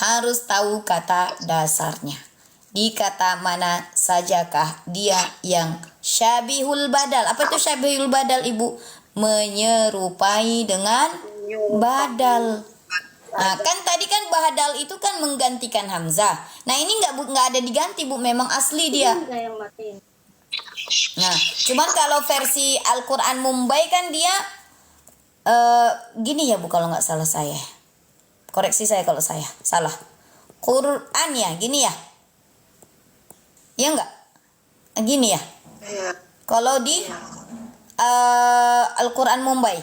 harus tahu kata dasarnya. Di kata mana sajakah dia yang syabihul badal? Apa itu syabihul badal, Ibu? Menyerupai dengan badal. Nah, kan tadi kan badal itu kan menggantikan hamzah. Nah, ini nggak ada diganti, Bu. Memang asli dia. Nah, cuman kalau versi Al-Quran Mumbai kan dia gini ya, Bu, kalau nggak salah saya. Koreksi saya kalau saya salah. Quran ya, gini ya. Ya enggak? Gini ya. Iya. Kalau di Al-Quran Mumbai.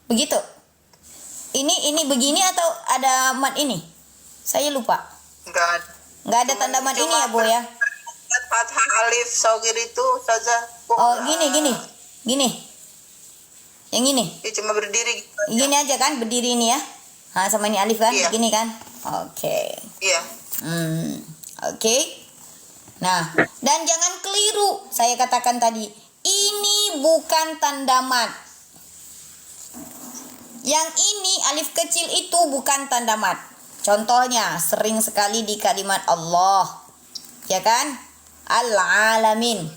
Begitu. Ini begini atau ada mat ini? Saya lupa. Enggak ada tanda mat ini ya, Bu ya. Fathah alif sogir itu saja. Oh, gini. Yang ini. Dia cuma berdiri gitu. Gini aja kan, berdiri ini ya. Nah, sama ini alif kan, Iya. gini kan. Oke. Iya. Oke. Nah, dan jangan keliru. Saya katakan tadi, ini bukan tanda mat. Yang ini alif kecil itu bukan tanda mat. Contohnya sering sekali di kalimat Allah. Ya kan? Al-alamin.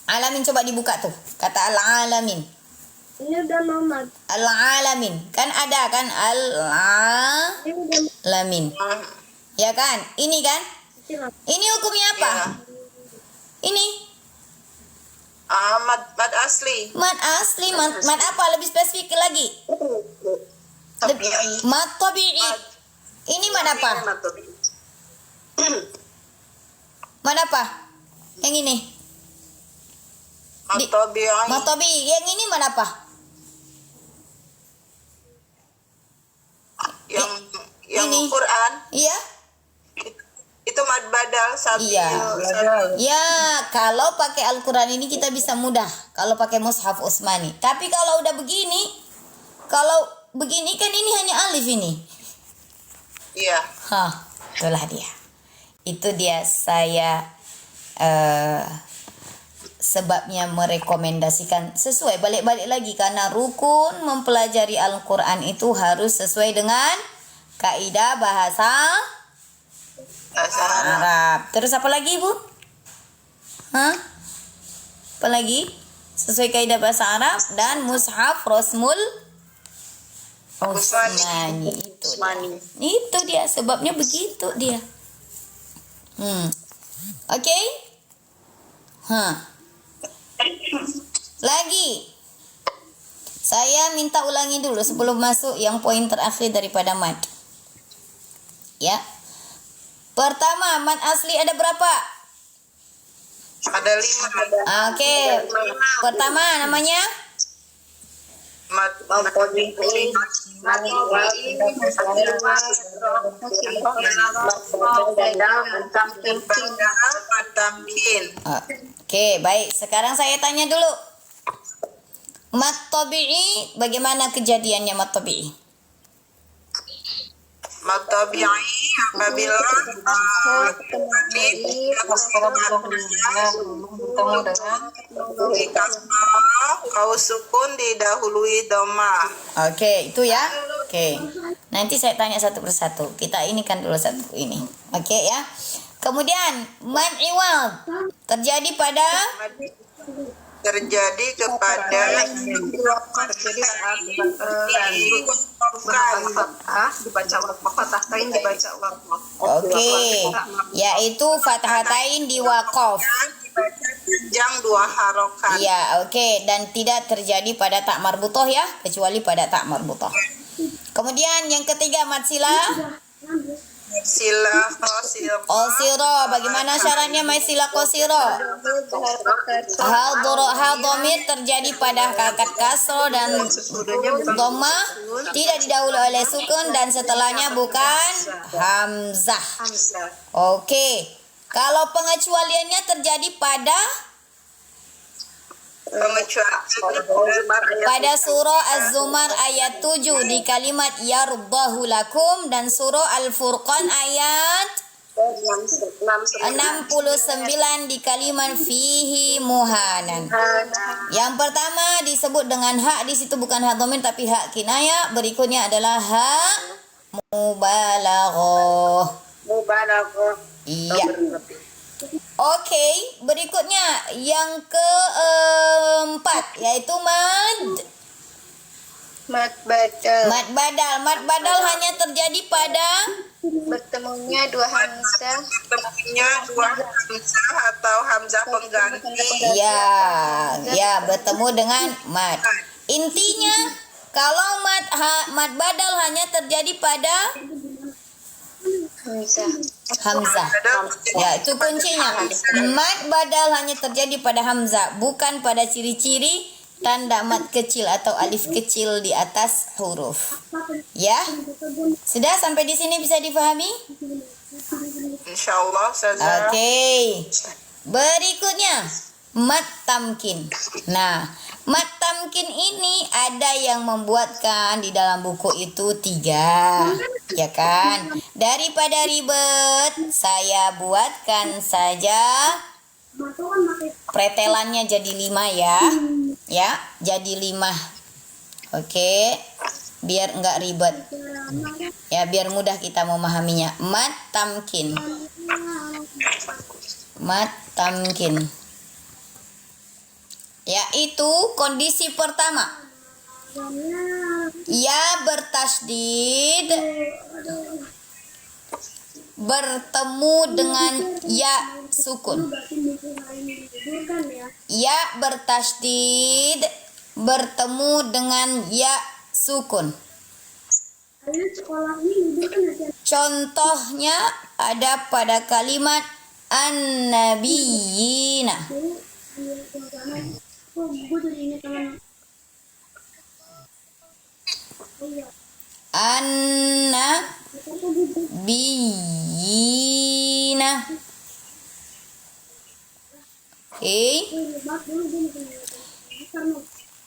Alamin coba dibuka tuh. Kata al-alamin. Ini udah nomat. Al-alamin. Kan ada kan al-alamin. Ya kan? Ini kan? Ini hukumnya apa? Iya. Ini Mad asli. mat asli, mat apa? Lebih spesifik lagi. Tabi'i. Mat tabi'i. Ini mat apa? Mat apa? Yang ini. Mad tabi'i. Mat tabi'i. Yang ini mat apa? Yang ini. Quran Iya? itu mad badal sabil. Iya. Ya, kalau pakai Al-Quran ini kita bisa mudah. Kalau pakai mushaf Utsmani. Tapi kalau udah begini, kan ini hanya alif ini. Iya. Hah, itulah dia. Itu dia saya sebabnya merekomendasikan sesuai balik-balik lagi karena rukun mempelajari Al-Quran itu harus sesuai dengan kaidah bahasa Arab. Terus apa lagi, Bu? Hah? Apa lagi? Sesuai kaidah bahasa Arab dan mushaf Rasmul Utsmani. Itu dia sebabnya begitu dia. Oke? Lagi. Saya minta ulangi dulu sebelum masuk yang poin terakhir daripada mad. Ya. Pertama, mad asli ada berapa? Ada 5. Oke. Pertama namanya Mad tabi'i. Mad tamkin. Oke, baik. Sekarang saya tanya dulu. Mad tabi'i, bagaimana kejadiannya mad tabi'i? Mad tabi'i apabila kau sukun didahului dhamma. Oke, itu ya. Oke. Nanti saya tanya satu persatu. Kita ini kan dulu satu ini. Oke ya. Kemudian mad iwad terjadi pada kepada dibaca fathatain dibaca waqaf. Oke, yaitu fathatain di waqaf. panjang 2 harokat. Iya, oke, dan tidak terjadi pada tak marbutoh ya, kecuali pada tak marbutoh. Kemudian yang ketiga mad sila. Sila Qasiro, bagaimana syaratnya mad sila qasiro? Hal dhamir terjadi pada harokat kasro dan dhammah, tidak didahului oleh sukun dan setelahnya bukan hamzah. Oke. Kalau pengecualiannya terjadi pada surah Az-Zumar ayat 7 di kalimat yardahu lakum dan surah Al-Furqan ayat 69 di kalimat fihi muhanan. Yang pertama disebut dengan hak, di situ bukan hak dhamir tapi hak kinayah. Berikutnya adalah hak Mubalaghah. Mubalaghah. Iya. Oke, berikutnya yang keempat yaitu Mat badal. mad badal hanya terjadi pada Bertemunya dua hamzah. Temunya dua hamzah atau hamzah pengganti. ya bertemu dengan mad. Intinya kalau mad badal hanya terjadi pada hamzah. Ya, itu kuncinya. Mad badal hanya terjadi pada hamzah, bukan pada ciri-ciri tanda mad kecil atau alif kecil di atas huruf. Ya. Sudah sampai di sini bisa dipahami? Insyaallah Ustazah. Oke. Berikutnya mad tamkin. Nah, mad tamkin ini ada yang membuatkan di dalam buku itu 3, ya kan? Daripada ribet, saya buatkan saja pretelannya jadi 5 ya. Ya, jadi 5. Oke. Biar enggak ribet. Ya, biar mudah kita memahaminya. Mad tamkin. Mad tamkin. Yaitu kondisi pertama. Ya bertasdid bertemu dengan ya sukun. Ya bertasdid bertemu dengan ya sukun. Contohnya ada pada kalimat an-nabiyina. An-nabiyina.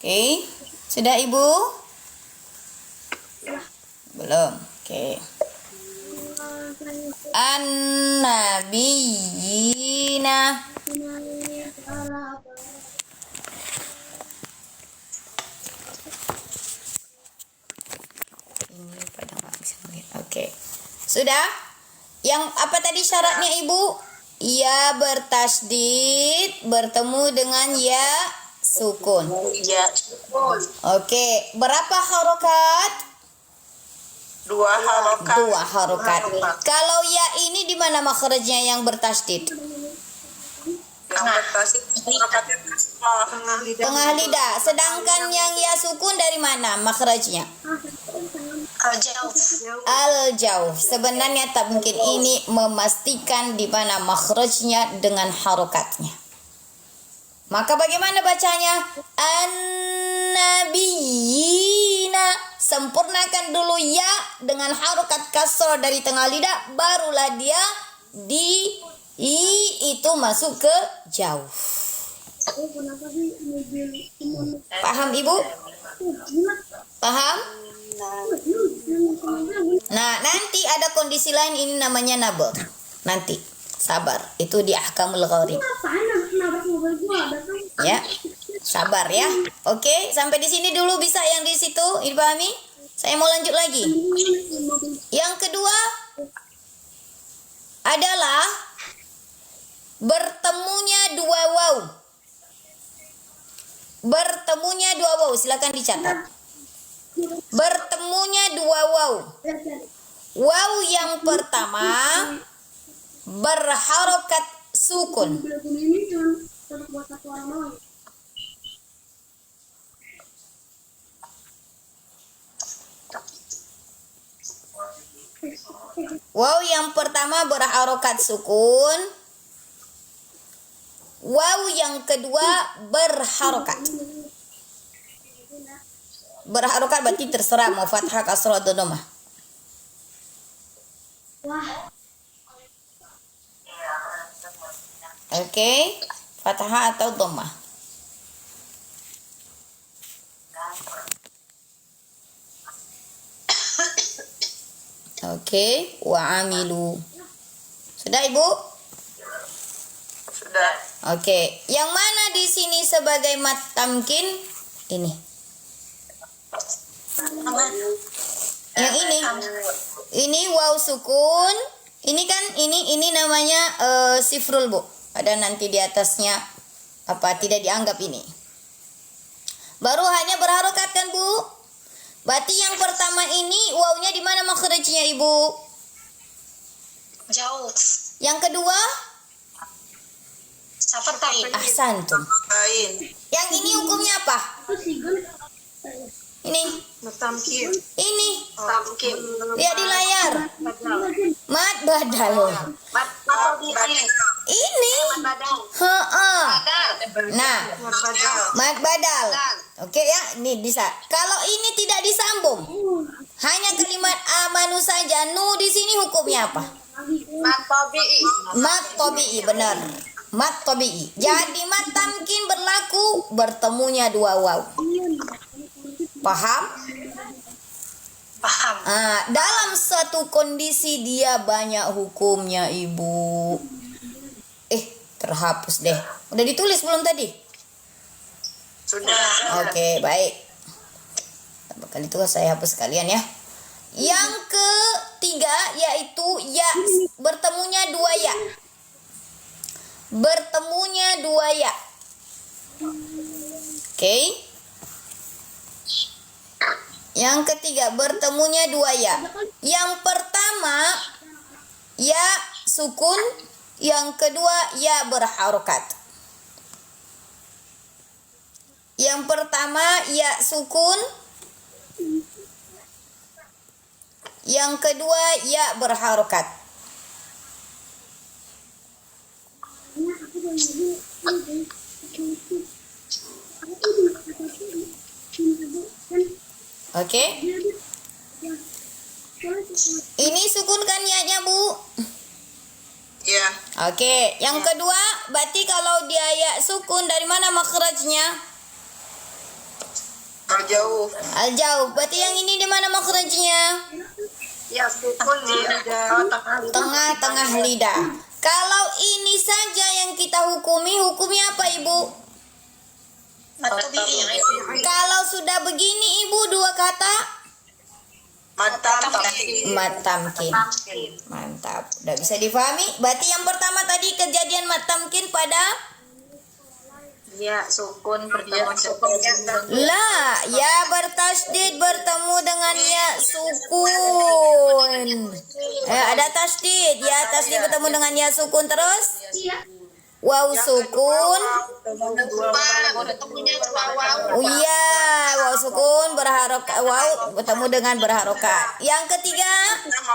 Oke. Sudah Ibu? Belum. Oke. An-nabiyina. Ini pada nggak bisa melihat. Oke. Sudah? Yang apa tadi syaratnya Ibu? Ya bertasdid bertemu dengan ya sukun. Ya. Oke. Berapa harokat? 2 harokat. 2 harokat. Kalau ya ini di mana makhrajnya yang bertasdid? Yang bertasdid harokatnya kasrah. Tengah lidah. Sedangkan yang ya sukun dari mana makhrajnya? Al-jauh. Sebenarnya tak mungkin ini memastikan di mana makhrajnya dengan harokatnya. Maka bagaimana bacanya? An-nabiyina. Sempurnakan dulu ya dengan harokat kasrah dari tengah lidah, barulah dia di itu masuk ke jauh. Paham Ibu? Paham? Nah, nanti ada kondisi lain, ini namanya nabur. Nanti sabar, itu di ahkamul gharib. Ya, sabar ya. Oke, sampai di sini dulu bisa yang di situ dipahami? Saya mau lanjut lagi. Yang kedua adalah bertemunya 2 waw. Bertemunya 2 waw, silakan dicatat. Bertemunya 2 waw. Waw yang pertama berharokat sukun. Waw yang pertama berharokat sukun. Waw yang kedua berharokat. Berharokat berarti terserah mau fathah, kasrah, atau dhammah. Oke, fathah atau dhammah. Oke, wa amilu. Sudah Ibu? Sudah. Oke, yang mana di sini sebagai mat tamkin? Ini. Yang ini waw sukun. Ini kan ini namanya sifrul, Bu. Ada nanti di atasnya apa tidak dianggap ini. Baru hanya berharokat kan, Bu? Berarti yang pertama ini wawnya di mana makhrajnya, Ibu? Jauh. Yang kedua? Safatain. Ahsantum. Lain. Yang ini hukumnya apa? Ini. Tamkin. Ini. Tamkin. Lihat di layar. Mat badal. Ini. Heeh. Nah, mat badal. Oke ya, ini bisa. Kalau ini tidak disambung, hanya kalimat amanu saja. Nu di sini hukumnya apa? Mat tabi'i, benar. Mat tabi'i. Jadi mat tamkin berlaku bertemunya dua waw. Paham? Paham. Dalam satu kondisi dia banyak hukumnya, Ibu. Terhapus deh. Udah ditulis belum tadi? Sudah. Oke, baik. Kali itu saya hapus sekalian ya. Yang ketiga yaitu ya bertemunya dua ya. Bertemunya dua ya. Oke. Yang ketiga bertemunya dua ya. Yang pertama ya sukun, yang kedua ya berharokat. Yang pertama ya sukun, yang kedua ya berharokat. Oke. Ini sukun kan ya-nya, Bu? Ya. Oke, yang kedua berarti kalau dia ya sukun dari mana makhrajnya? Jauh. Al-jauh. Berarti yang ini di mana makhrajnya? Ya sukun di Tengah-tengah lidah. Kalau ini saja yang kita hukumi, hukumnya apa, Ibu? Kalau sudah begini, Ibu, dua kata matamkin. Mantap. Udah bisa difahami? Berarti yang pertama tadi kejadian matamkin pada Ya, sukun bertemu la, ya bertasdid bertemu dengan ya sukun. Ada tasdid, ya tasdid bertemu dengan ya sukun terus. Waw sukun. Oh iya, waw sukun berharokat. Waw bertemu dengan berharokat. Yang ketiga, yang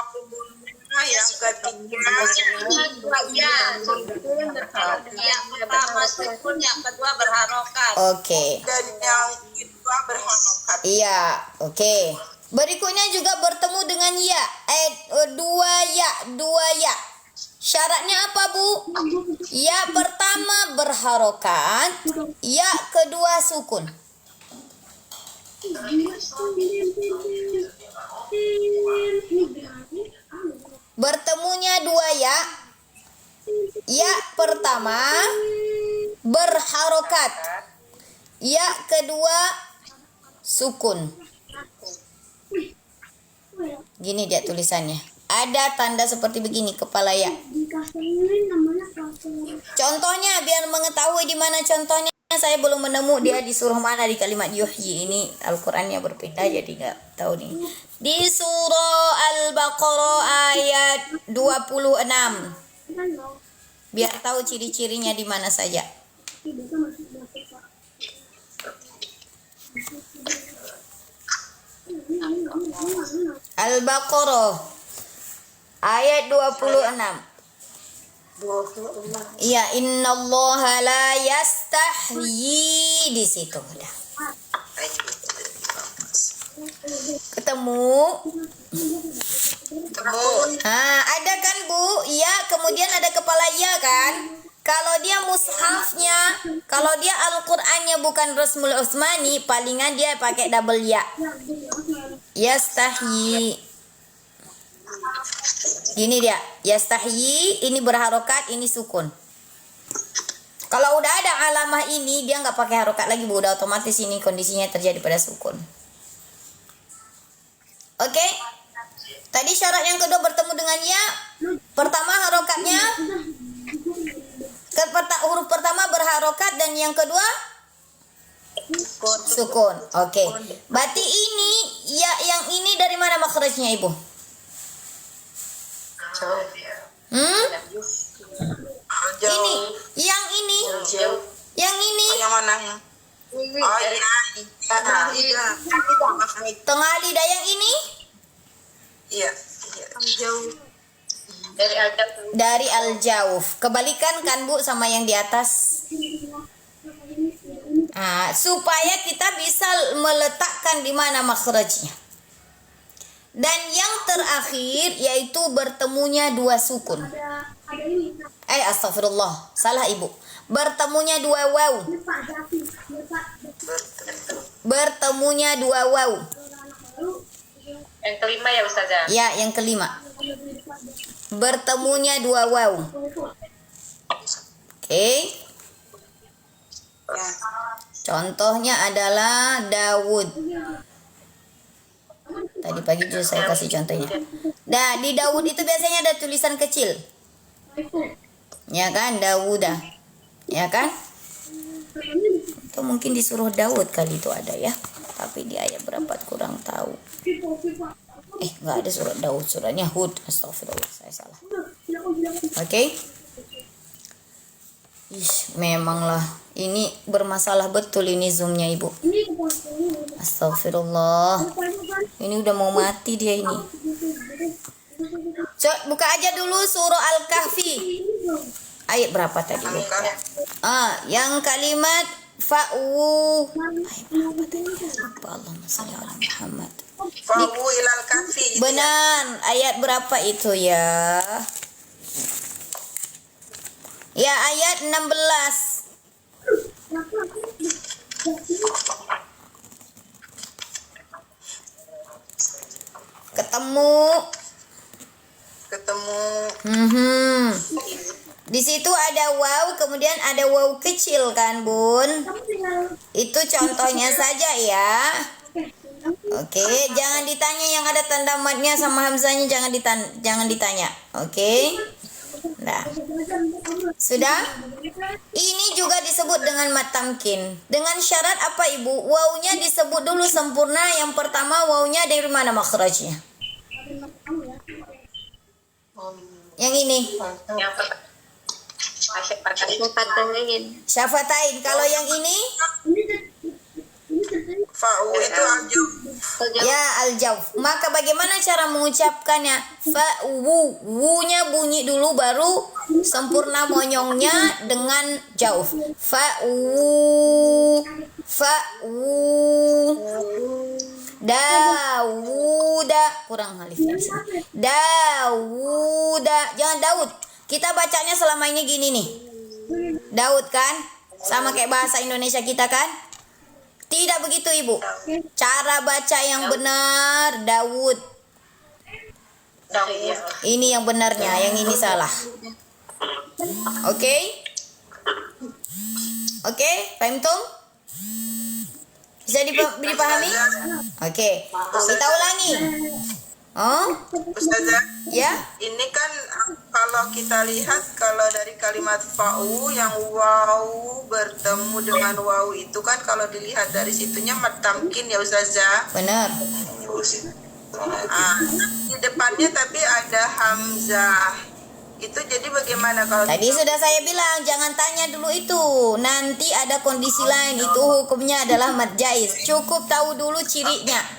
ketiga yang pertama sukun, yang kedua berharokat. oke. dan yang kedua berharokat. Iya, oke. Berikutnya juga bertemu dengan ya. Dua ya. Syaratnya apa, Bu? Ya pertama berharokat, ya kedua sukun. Bertemunya dua ya. Ya pertama berharokat, ya kedua sukun. Gini dia tulisannya. Ada tanda seperti begini kepala ya. Contohnya biar mengetahui di mana contohnya, saya belum menemu dia di surah mana di kalimat yuhyi ini. Al-Qur'annya berbeda jadi nggak tahu nih. Di surah Al-Baqarah ayat 26. Biar tahu ciri-cirinya di mana saja. Al-Baqarah ayat 26. Iya, innallaha la yastahyi, di situ udah. Ketemu? Ada kan, Bu? Iya, kemudian ada kepala ya kan? Kalau dia mushafnya, kalau dia Al-Qur'annya bukan Rasmul Utsmani, palingan dia pakai double ya. Yastahyi. Gini dia, yastahyi, ini berharokat, ini sukun. Kalau udah ada alamah ini, dia nggak pakai harokat lagi, Bu. Udah otomatis ini kondisinya terjadi pada sukun. Oke. Tadi syarat yang kedua bertemu dengan ya. Pertama harokatnya. Huruf pertama berharokat dan yang kedua sukun. Oke. Berarti ini ya, yang ini dari mana makhrajnya Ibu? Ini, yang ini. Yang ini. Yang mana ya? Oh iya. Tengah lidah yang ini Iya. dari al-jauf. Kebalikan kan Bu sama yang di atas. Nah, supaya kita bisa meletakkan di mana makhrajnya. Dan yang terakhir yaitu bertemunya dua sukun. Astagfirullah, salah Ibu. Bertemunya dua waw. Bertemunya dua waw. Yang kelima ya Ustazah. Ya, yang kelima. Bertemunya dua waw. Oke. Contohnya adalah Daud. Tadi pagi juga saya kasih contohnya. Nah, di Daud itu biasanya ada tulisan kecil. Ya kan, Daudah. Ya kan? Atau mungkin disuruh Daud kali itu ada ya. Tapi di ayat berapa kurang tahu. Nggak ada surat Daud, suratnya Hud. Astagfirullah, saya salah. Oke. Memanglah ini bermasalah betul ini zoomnya Ibu. Astagfirullah. Ini udah mau mati dia ini. Buka aja dulu surah Al-Kahfi. Ayat berapa tadi? Yang kalimat fa'u. Ayat berapa tadi? Allahumma shalli ala Muhammad. Fa'u ilal kahfi. Benar. Ayat berapa itu ya? Ya, ayat 16. Ketemu. Di situ ada waw, kemudian ada waw kecil kan, Bun? Itu contohnya saja ya. Oke, jangan ditanya yang ada tanda matnya sama hamzahnya, jangan ditanya. Oke. Nah. Sudah? Ini juga disebut dengan mat tamkin. Dengan syarat apa Ibu? Wawnya disebut dulu sempurna. Yang pertama wawnya dari mana makhrajnya? Yang ini. Syafatain. Kalau yang ini? Fa'u itu al-jauf. Ya, al-jauf. Maka bagaimana cara mengucapkannya? Fa'u. Wu-nya bunyi dulu baru sempurna monyongnya dengan jauf. Fa'u. Fa'u. Dawuda. Kurang alifnya di sini. Dawuda. Jangan Daud. Kita bacanya selama ini gini nih. Daud kan? Sama kayak bahasa Indonesia kita kan? Tidak begitu Ibu. Cara baca yang benar Daud. Ini yang benarnya, yang ini salah. Oke? Oke, paham tuh? Bisa dipahami? Oke. Kita ulangi. Ustazah, Ya? ini kan kalau kita lihat kalau dari kalimat fa'u yang waw bertemu dengan waw itu kan kalau dilihat dari situnya mat tamkin ya Ustazah. Benar. Di depannya tapi ada hamzah. Itu jadi bagaimana kalau Tadi sudah saya bilang jangan tanya dulu itu. Nanti ada kondisi lain, itu hukumnya adalah mad jaiz. Cukup tahu dulu cirinya.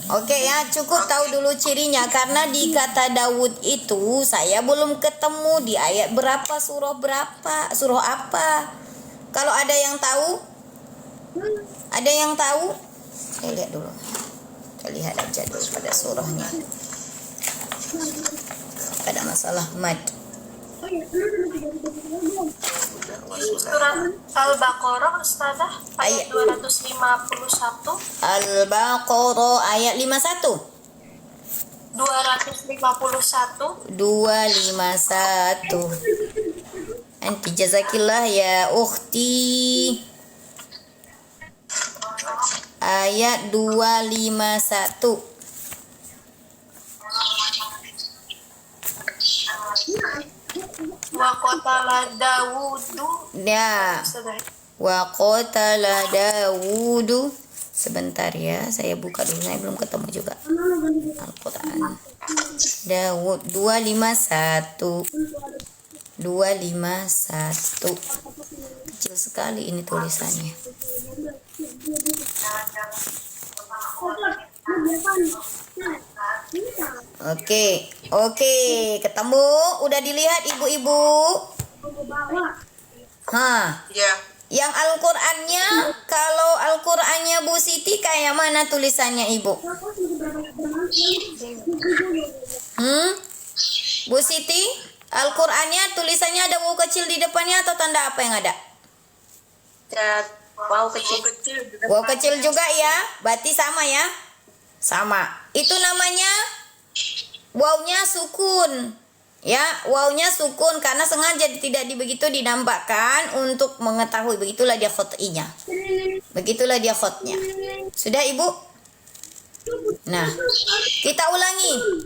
Oke ya, cukup tahu dulu cirinya. Karena di kata Daud itu saya belum ketemu di ayat berapa, surah berapa, surah apa. Kalau ada yang tahu? Ada yang tahu? Saya lihat dulu. Kita lihat aja dulu pada surahnya. Ada masalah mad. Surat Al-Baqarah Ustazah ayat 251. Al-Baqarah ayat 51. 251. 251. Anti jazakillah ya ukhti. Ayat 251. qatala Dawudu. Ya. Ustazah. Wa qatala Dawudu. Sebentar ya, saya buka dulu. Saya belum ketemu juga Al-Quran. Dawud 251. 251. Kecil sekali ini tulisannya. Oke, ketemu. Udah dilihat ibu-ibu? Ya. Yang Al-Qur'annya, kalau Al-Qur'annya Bu Siti kayak mana tulisannya ibu? Bu Siti, Al-Qur'annya tulisannya ada waw kecil di depannya atau tanda apa yang ada? Wow kecil. Waw kecil juga ya, berarti sama ya? Sama. Itu namanya wawnya sukun. Ya, wawnya sukun karena sengaja tidak begitu dinampakkan untuk mengetahui. Begitulah dia khot'inya. Begitulah dia khotnya. Sudah ibu? Nah, kita ulangi.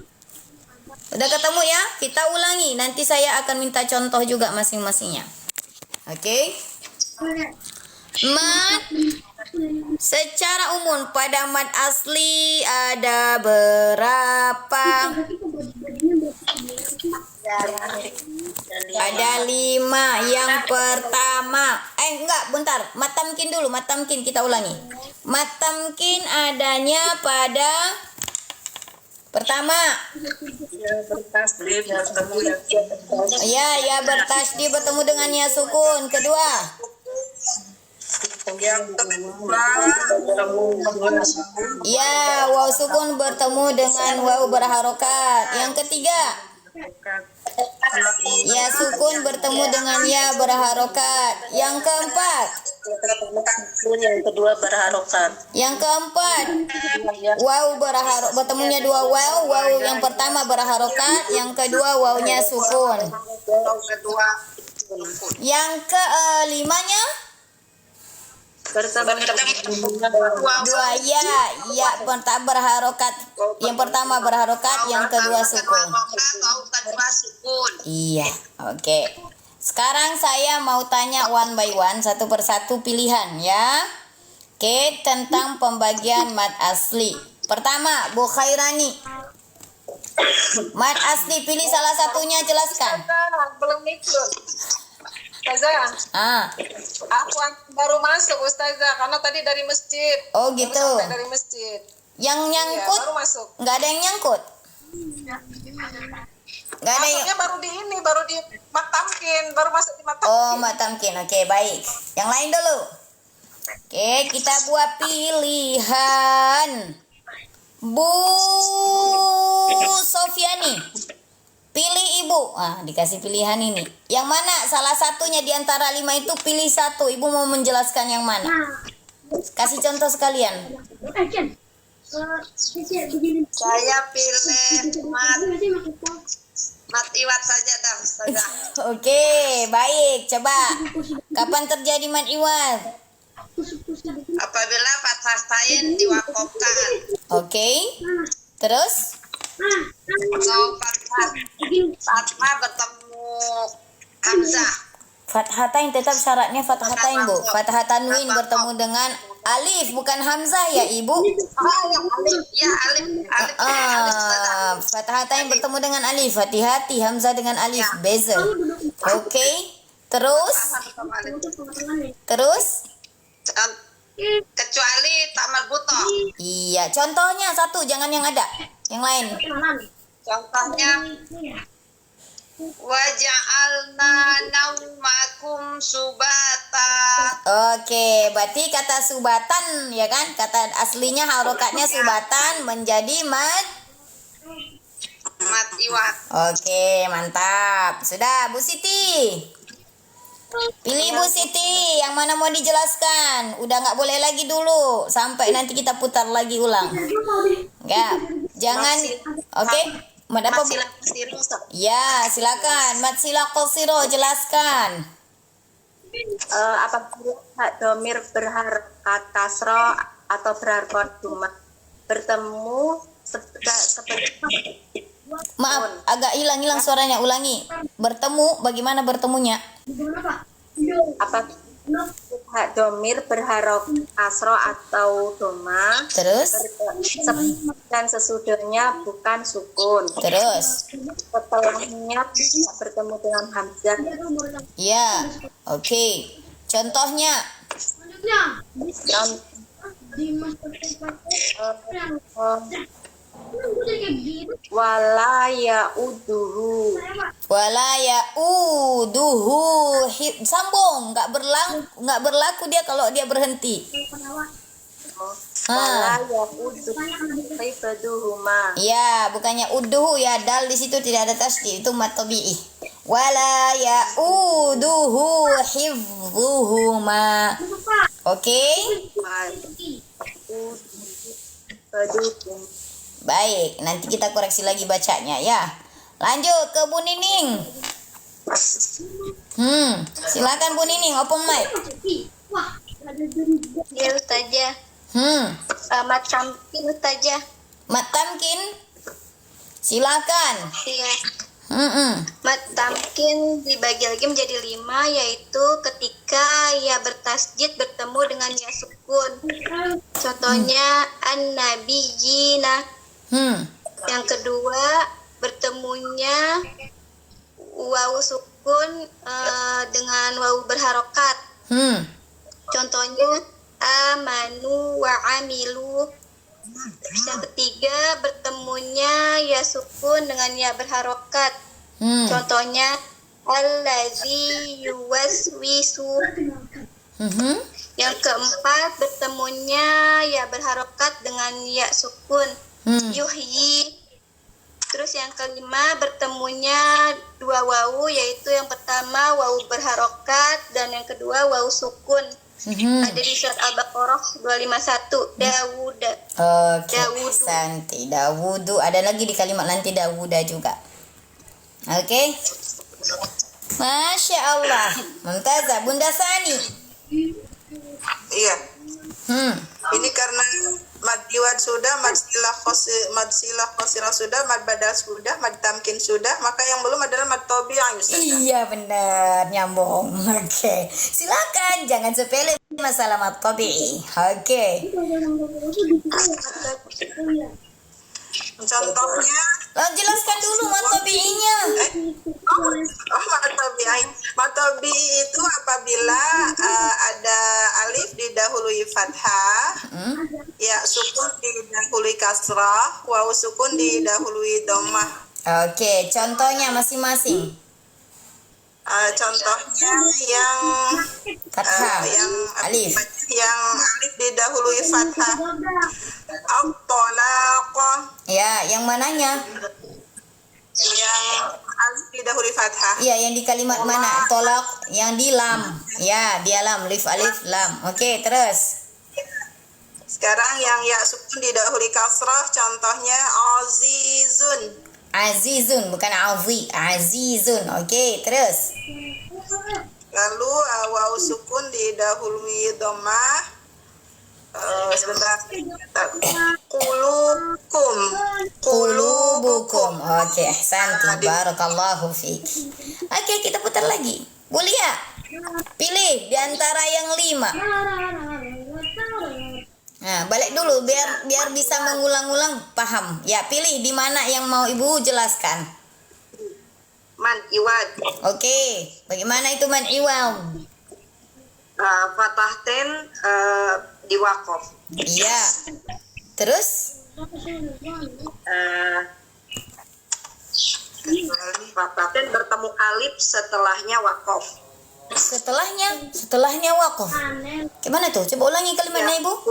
Udah ketemu ya? Kita ulangi. Nanti saya akan minta contoh juga masing-masingnya. Oke? Mat secara umum pada mat asli ada berapa? Ada 5. Yang pertama, bentar. Mat tamkin dulu, mat tamkin kita ulangi. Mat tamkin adanya pada pertama. Ya bertasydid bertemu dengan ya sukun. Kedua. Yang kedua, Ya, waw sukun bertemu dengan waw berharokat. Yang ketiga. Ya sukun bertemu dengan ya berharokat. Yang keempat. Yang kedua berharokat. Yang keempat. Waw bertemunya 2 waw. Waw yang pertama berharokat, yang kedua wawnya sukun. Yang kelimanya dua ya pertama berharokat, yang pertama berharokat, yang kedua sukun. Iya, oke. Sekarang saya mau tanya one by one, satu persatu pilihan ya. Oke, tentang pembagian mat asli. Pertama, Bu Khairani. Mat asli, pilih salah satunya, jelaskan. Belum ikut. Ustazah, aku baru masuk Ustazah karena tadi dari masjid. Oh gitu. Baru sampai dari masjid. Yang nyangkut? Iya, baru masuk. Nggak ada yang nyangkut? Nggak ada yang... Masuknya baru di Matamkin, baru masuk di Matamkin. Oh, Matamkin. Oke, baik. Yang lain dulu. Oke, kita buat pilihan. Bu Sofiani. Pilih ibu. Dikasih pilihan ini. Yang mana salah satunya di antara 5 itu, pilih satu. Ibu mau menjelaskan yang mana? Kasih contoh sekalian. Saya pilih mat iwat saja dah, Ustazah. Oke, baik. Coba. Kapan terjadi mat iwat? Apabila fathah tain diwakofkan. Oke. Terus? Atau fathah bertemu hamzah. Fathatain tetap syaratnya fathatain, Bu. Fathah tanwin bertemu dengan alif, bukan hamzah ya, Ibu? Alif. Fathatain bertemu dengan alif. Hati-hati hamzah dengan alif, beza. Oke. Terus? Kecuali tak marbutoh. Iya, contohnya satu, jangan yang ada. Yang lain. Contohnya waja'alna naumakum subata. Oke, berarti kata subatan ya kan? Kata aslinya harokatnya subatan menjadi mat iwat. Oke, mantap. Sudah, Bu Siti. Pilih Bu Siti, yang mana mau dijelaskan? Udah nggak boleh lagi dulu, sampai nanti kita putar lagi ulang. Ya, jangan. Oke, mat apa? Ya, silakan. Mat silakosiro, jelaskan. Apabila domir berharokat kasro atau berharokat cuma bertemu seperti Maaf, agak hilang suaranya. Ulangi. Bertemu, bagaimana bertemunya? Apabila domir berharok asro atau doma, Terus? dan sesudahnya bukan sukun. Terus? Setelahnya tidak bertemu dengan hamzah. Ya, oke. Contohnya? Wala ya'uduhu. Wala ya'uduhu. Sambung, nggak berlaku dia kalau dia berhenti. Wala ya'uduhu hifduhuma. Ya, bukannya uduhu ya, dal di situ tidak ada tasdid, itu mad tabi'i. Wala ya'uduhu hifdhuhuma. Oke? Baik, nanti kita koreksi lagi bacanya ya. Lanjut ke Bu Nining. Silakan Bu Nining, open mic. Ya Ustazah. Mat tamkin Ustazah. Mat tamkin. Silakan. Iya. Mat Mat tamkin dibagi lagi menjadi 5, yaitu ketika ya bertasjid bertemu dengan ya sukun. Contohnya an-nabiyina. Yang kedua bertemunya wawu sukun dengan wawu berharokat. Contohnya amanu wa amilu. Terus yang ketiga bertemunya ya sukun dengan ya berharokat. Contohnya allazi yuwaswisu. Yang keempat bertemunya ya berharokat dengan ya sukun. Yuhyi. Terus yang kelima bertemunya 2 wawu, yaitu yang pertama wawu berharokat dan yang kedua wawu sukun. Ada di surat Al-Baqarah 251. Dawuda. Oke, Santi. Dawudu. Ada lagi di kalimat nanti Dawuda juga. Oke. Masya Allah. Mumtazah. Bunda Sani. Iya. Ini karena mad iwad sudah, mad silah qasirah sudah, mad badal sudah, mad tamkin sudah, maka yang belum adalah mad tabi'i, Ustazah. Iya benar, nyambung. Oke. Silakan, jangan sepele masalah mad tabi'i. Oke. Contohnya, Jelaskan dulu mad tabi'inya. mad tabi'i. Mad tabi'i itu apabila ada alif didahului fathah, ya sukun didahului kasrah, wawu sukun didahului dhammah. Oke, contohnya masing-masing. Contohnya yang Fathah, yang alif. yang alif didahului fathah. At-talaqah. Ya, yang mananya? Yang alif didahului fathah. Iya, yang di kalimat mana? Tolak, yang di lam. Ya, dia lam, alif lam. Oke, terus. Sekarang yang ya sukun didahului kasrah, contohnya azizun. Azizun, bukan azizun. Oke, terus. Lalu wawu sukun didahului dhammah. Sebentar. Qulubukum. Oke, ahsantu. Barakallahu fiik. Oke, kita putar lagi. Bu Lia, pilih di antara yang 5. Nah, balik dulu biar bisa mengulang-ulang paham. Ya, pilih di mana yang mau Ibu jelaskan. Man iwad. Oke, bagaimana itu man iwal? Fatah ten di wakof. Iya. Terus? Fatah ten bertemu alif setelahnya wakof. Setelahnya waqaf. Gimana tuh? Coba ulangi kalimatnya Ibu.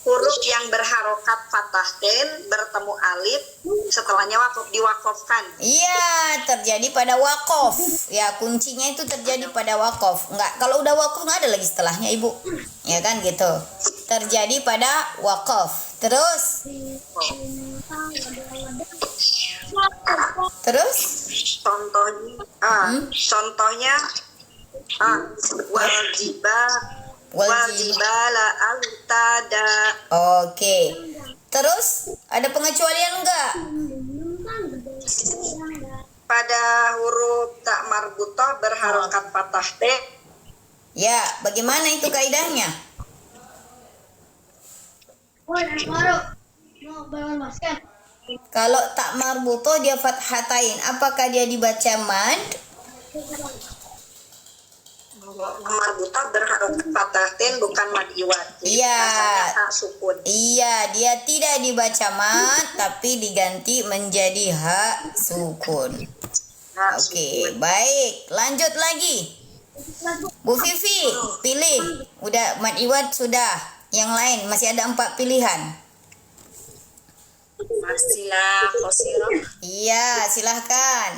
Huruf yang berharokat fathah ten bertemu alif setelahnya wakof, diwakofkan. Iya, terjadi pada waqaf. Ya, kuncinya itu terjadi pada waqaf. Enggak, kalau udah waqaf enggak ada lagi setelahnya, Ibu. Ya kan gitu. Terjadi pada waqaf. Terus? Contohnya wajibala autada. Oke. Terus ada pengecualian enggak? pada huruf tak marbutah berharokat patah T. Ya, bagaimana itu kaidahnya? Kalau tak marbuto dia fathatain, apakah dia dibaca mad? Marbutah berharokat patah T bukan mad iwad. Jadi Iya. bacanya hak sukun. Iya, dia tidak dibaca mad tapi diganti menjadi hak sukun. Hak Oke, sukun. baik. Lanjut lagi. Bu Vivi, pilih. Udah mad iwad sudah. Yang lain masih ada 4 pilihan. Masilah qasirah. Iya, silahkan.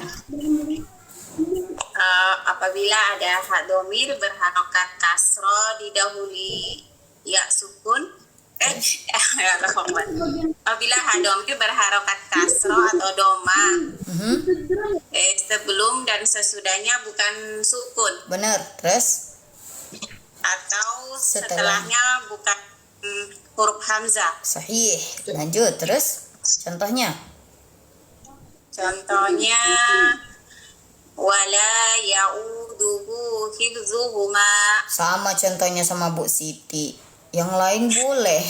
Apabila ada hak domir berharokat kasro didahului ya sukun. Apabila hak domir berharokat kasro atau doma Mhm, sebelum dan sesudahnya bukan sukun benar. Terus? atau Setelah. setelahnya bukan huruf hamzah. Sahih. Lanjut, terus? Contohnya? Contohnya wala ya'uduhu hifzuhuma. Sama contohnya sama Bu Siti. Yang lain boleh.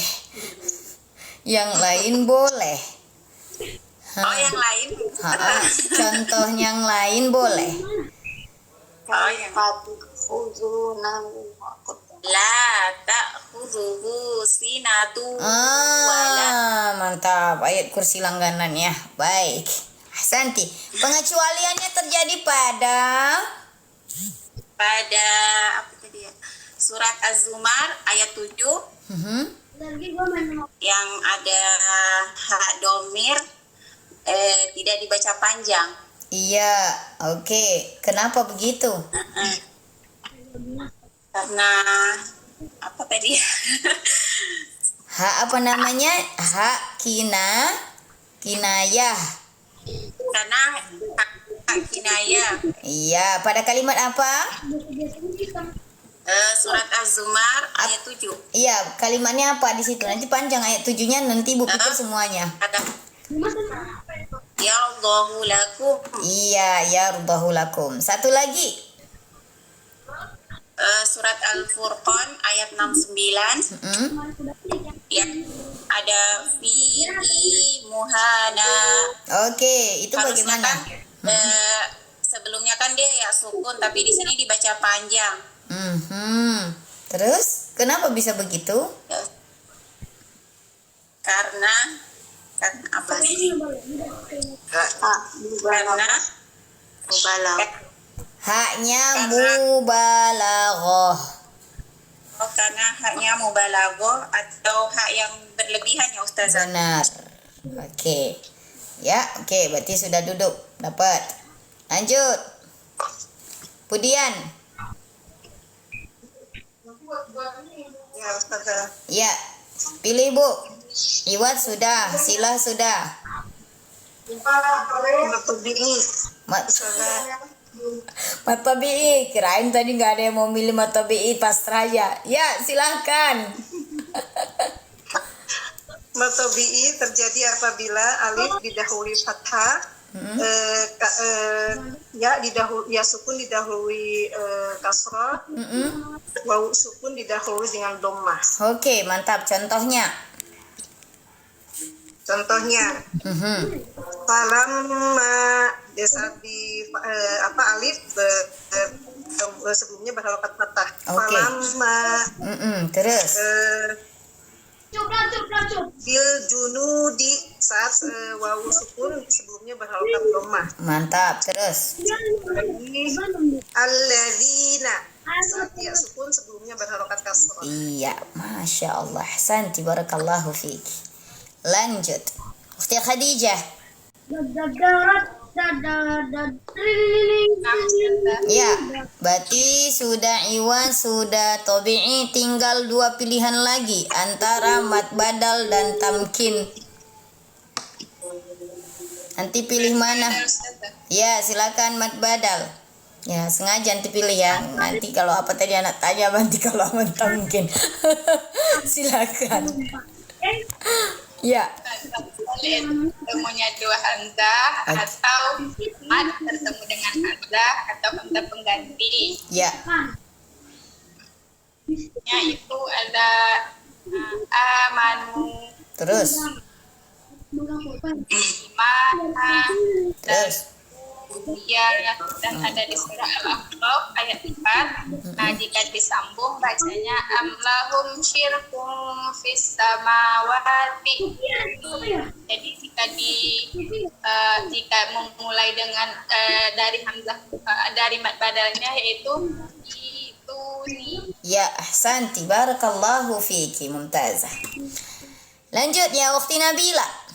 Yang lain boleh. Oh, yang lain. Contoh yang lain boleh. Oh, yang la ta'khudhuhu sinatu wala. Mantap. Ayat kursi langganan ya. Baik. Ahsanti. Pengecualiannya terjadi pada Apa tadi ya? Surat Az-Zumar ayat 7 yang ada hak domir tidak dibaca panjang. Iya, oke. Kenapa begitu? Karena apa tadi? Hak apa namanya? Hak kinayah. Karena hak kinayah. Iya, pada kalimat apa? Surat Az-Zumar ayat 7. Iya, kalimatnya apa di situ? Nanti panjang ayat 7-nya, nanti Ibu pikir semuanya. Ada ya Allahu lakum. Iya, ya rubahu lakum. Satu lagi. Surat Al-Furqan ayat 69 ya ada fihi muhana. Oke, itu Harusnya bagaimana? kan, sebelumnya kan dia ya sukun tapi di sini dibaca panjang. Terus, kenapa bisa begitu? Ya. Karena apa sih? Karena Haknya mubalaghah. karena haknya mubalaghah atau hak yang berlebihan ya Ustazah. Benar. Oke. Ya, oke, berarti sudah duduk. Dapat. Lanjut. Pudian. Ya Ustazah. Ya. Pilih, Bu. Iwat sudah, Silah sudah. Matubi'i. Ustazah. Matabi'i, kirain tadi nggak ada yang mau milih matabi'i, pasrah aja. Ya, silahkan. Matobi'i terjadi apabila alif didahului fathah, ya sukun didahului kasrah, wawu sukun didahului dengan dhammah. Oke, mantap. Contohnya. Contohnya, falamma desa di alif sebelumnya berharokat fathah. Oke. Falamma Terus. bil junudi saat wawu sukun sebelumnya berharokat dhammah. Mantap. Terus. Alladzina saat ya sukun sebelumnya berharokat kasrah. Iya, Masya Allah. Santi, barakallahu fiik. Lanjut. Ukhti Khadijah. Ya, berarti sudah iwan, sudah tabi'i, tinggal 2 pilihan lagi antara mad badal dan tamkin. Nanti pilih mana? Ya, silakan mad badal. Ya, sengaja nanti pilih ya. Nanti kalau apa tadi anak tanya, nanti kalau mad tamkin. Silakan. Ya. bertemunya dua hamzah atau mad bertemu dengan hamzah atau hamzah pengganti. Ya. Itu ada amanu, Terus. mana, Terus. dan ada di surah Al-A'raf ayat 4. Nah, jika disambung bacanya amlahum syirkum fis samawati. Jadi jika memulai dengan dari hamzah dari mad badalnya yaitu itu nih. Ya, ahsanti. Barakallahu fiki. Mumtazah. Lanjut ya ukhti Nabila.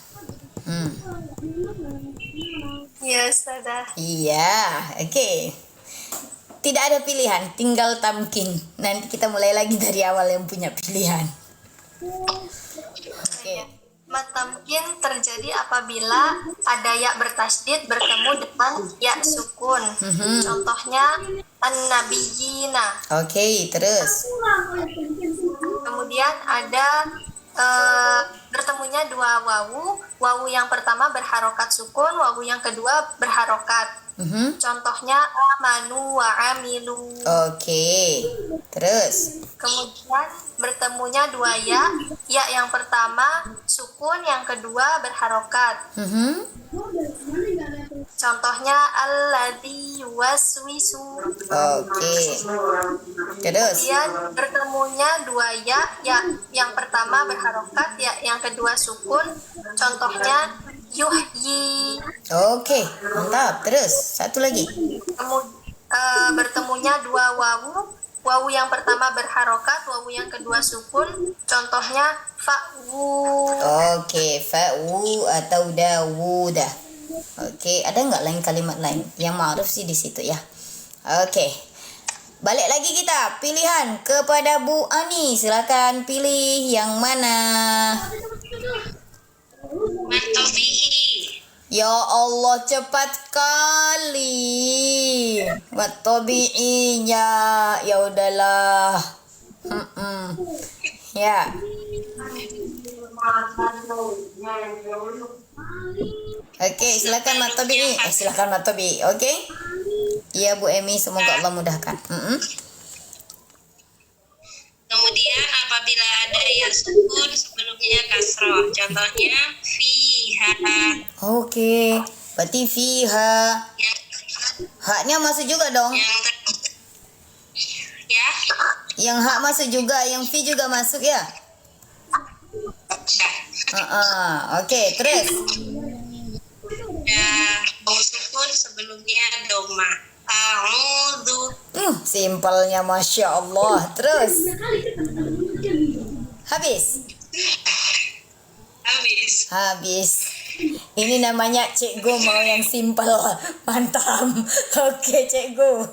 Ya, Ustazah. Iya, oke. Tidak ada pilihan, tinggal tamkin. Nanti kita mulai lagi dari awal yang punya pilihan. Oke. Mad tamkin terjadi apabila ada ya bertasydid bertemu dengan ya sukun. Contohnya an-nabiyina. Oke, terus. Kemudian ada bertemunya dua wawu. Wawu yang pertama berharokat sukun, wawu yang kedua berharokat. Contohnya amanu wa amilu. Oke, terus. Kemudian bertemunya dua ya. Ya yang pertama sukun, yang kedua berharokat. Contohnya alladzi yuwaswisu. Oke, terus. Kemudian bertemunya dua ya. Ya yang pertama berharokat, ya yang kedua sukun. Contohnya yuhyi. Oke, mantap. Terus, satu lagi. Bertemunya dua wawu. Wawu yang pertama berharokat, wawu yang kedua sukun. Contohnya fa'wu. Oke, fa'u atau dawuda. Oke, ada nggak lain kalimat lain? Yang ma'ruf sih di situ ya. Oke. Balik lagi kita pilihan kepada Bu Ani. Silakan pilih yang mana. Matofi'i. Ya Allah, cepat kali. Watobi'inya. Ya udahlah. Ya. Oke, silakan Matobi'i. Silakan Matobi'i. Oke. Iya Bu Emi, semoga Allah mudahkan. Kemudian apabila ada yang sukun sebelumnya kasroh. Contohnya fiha. Oke. Berarti fiha. Yang Haknya masuk juga dong. ya. Yang hak masuk juga, yang fi juga masuk ya. Oke, terus. Ya, mau sukun sebelumnya doma. A'udzu. Simpelnya Masya Allah. Terus. Habis. Habis. Ini namanya Cikgu mau yang simpel. Mantap. Oke, Cikgu.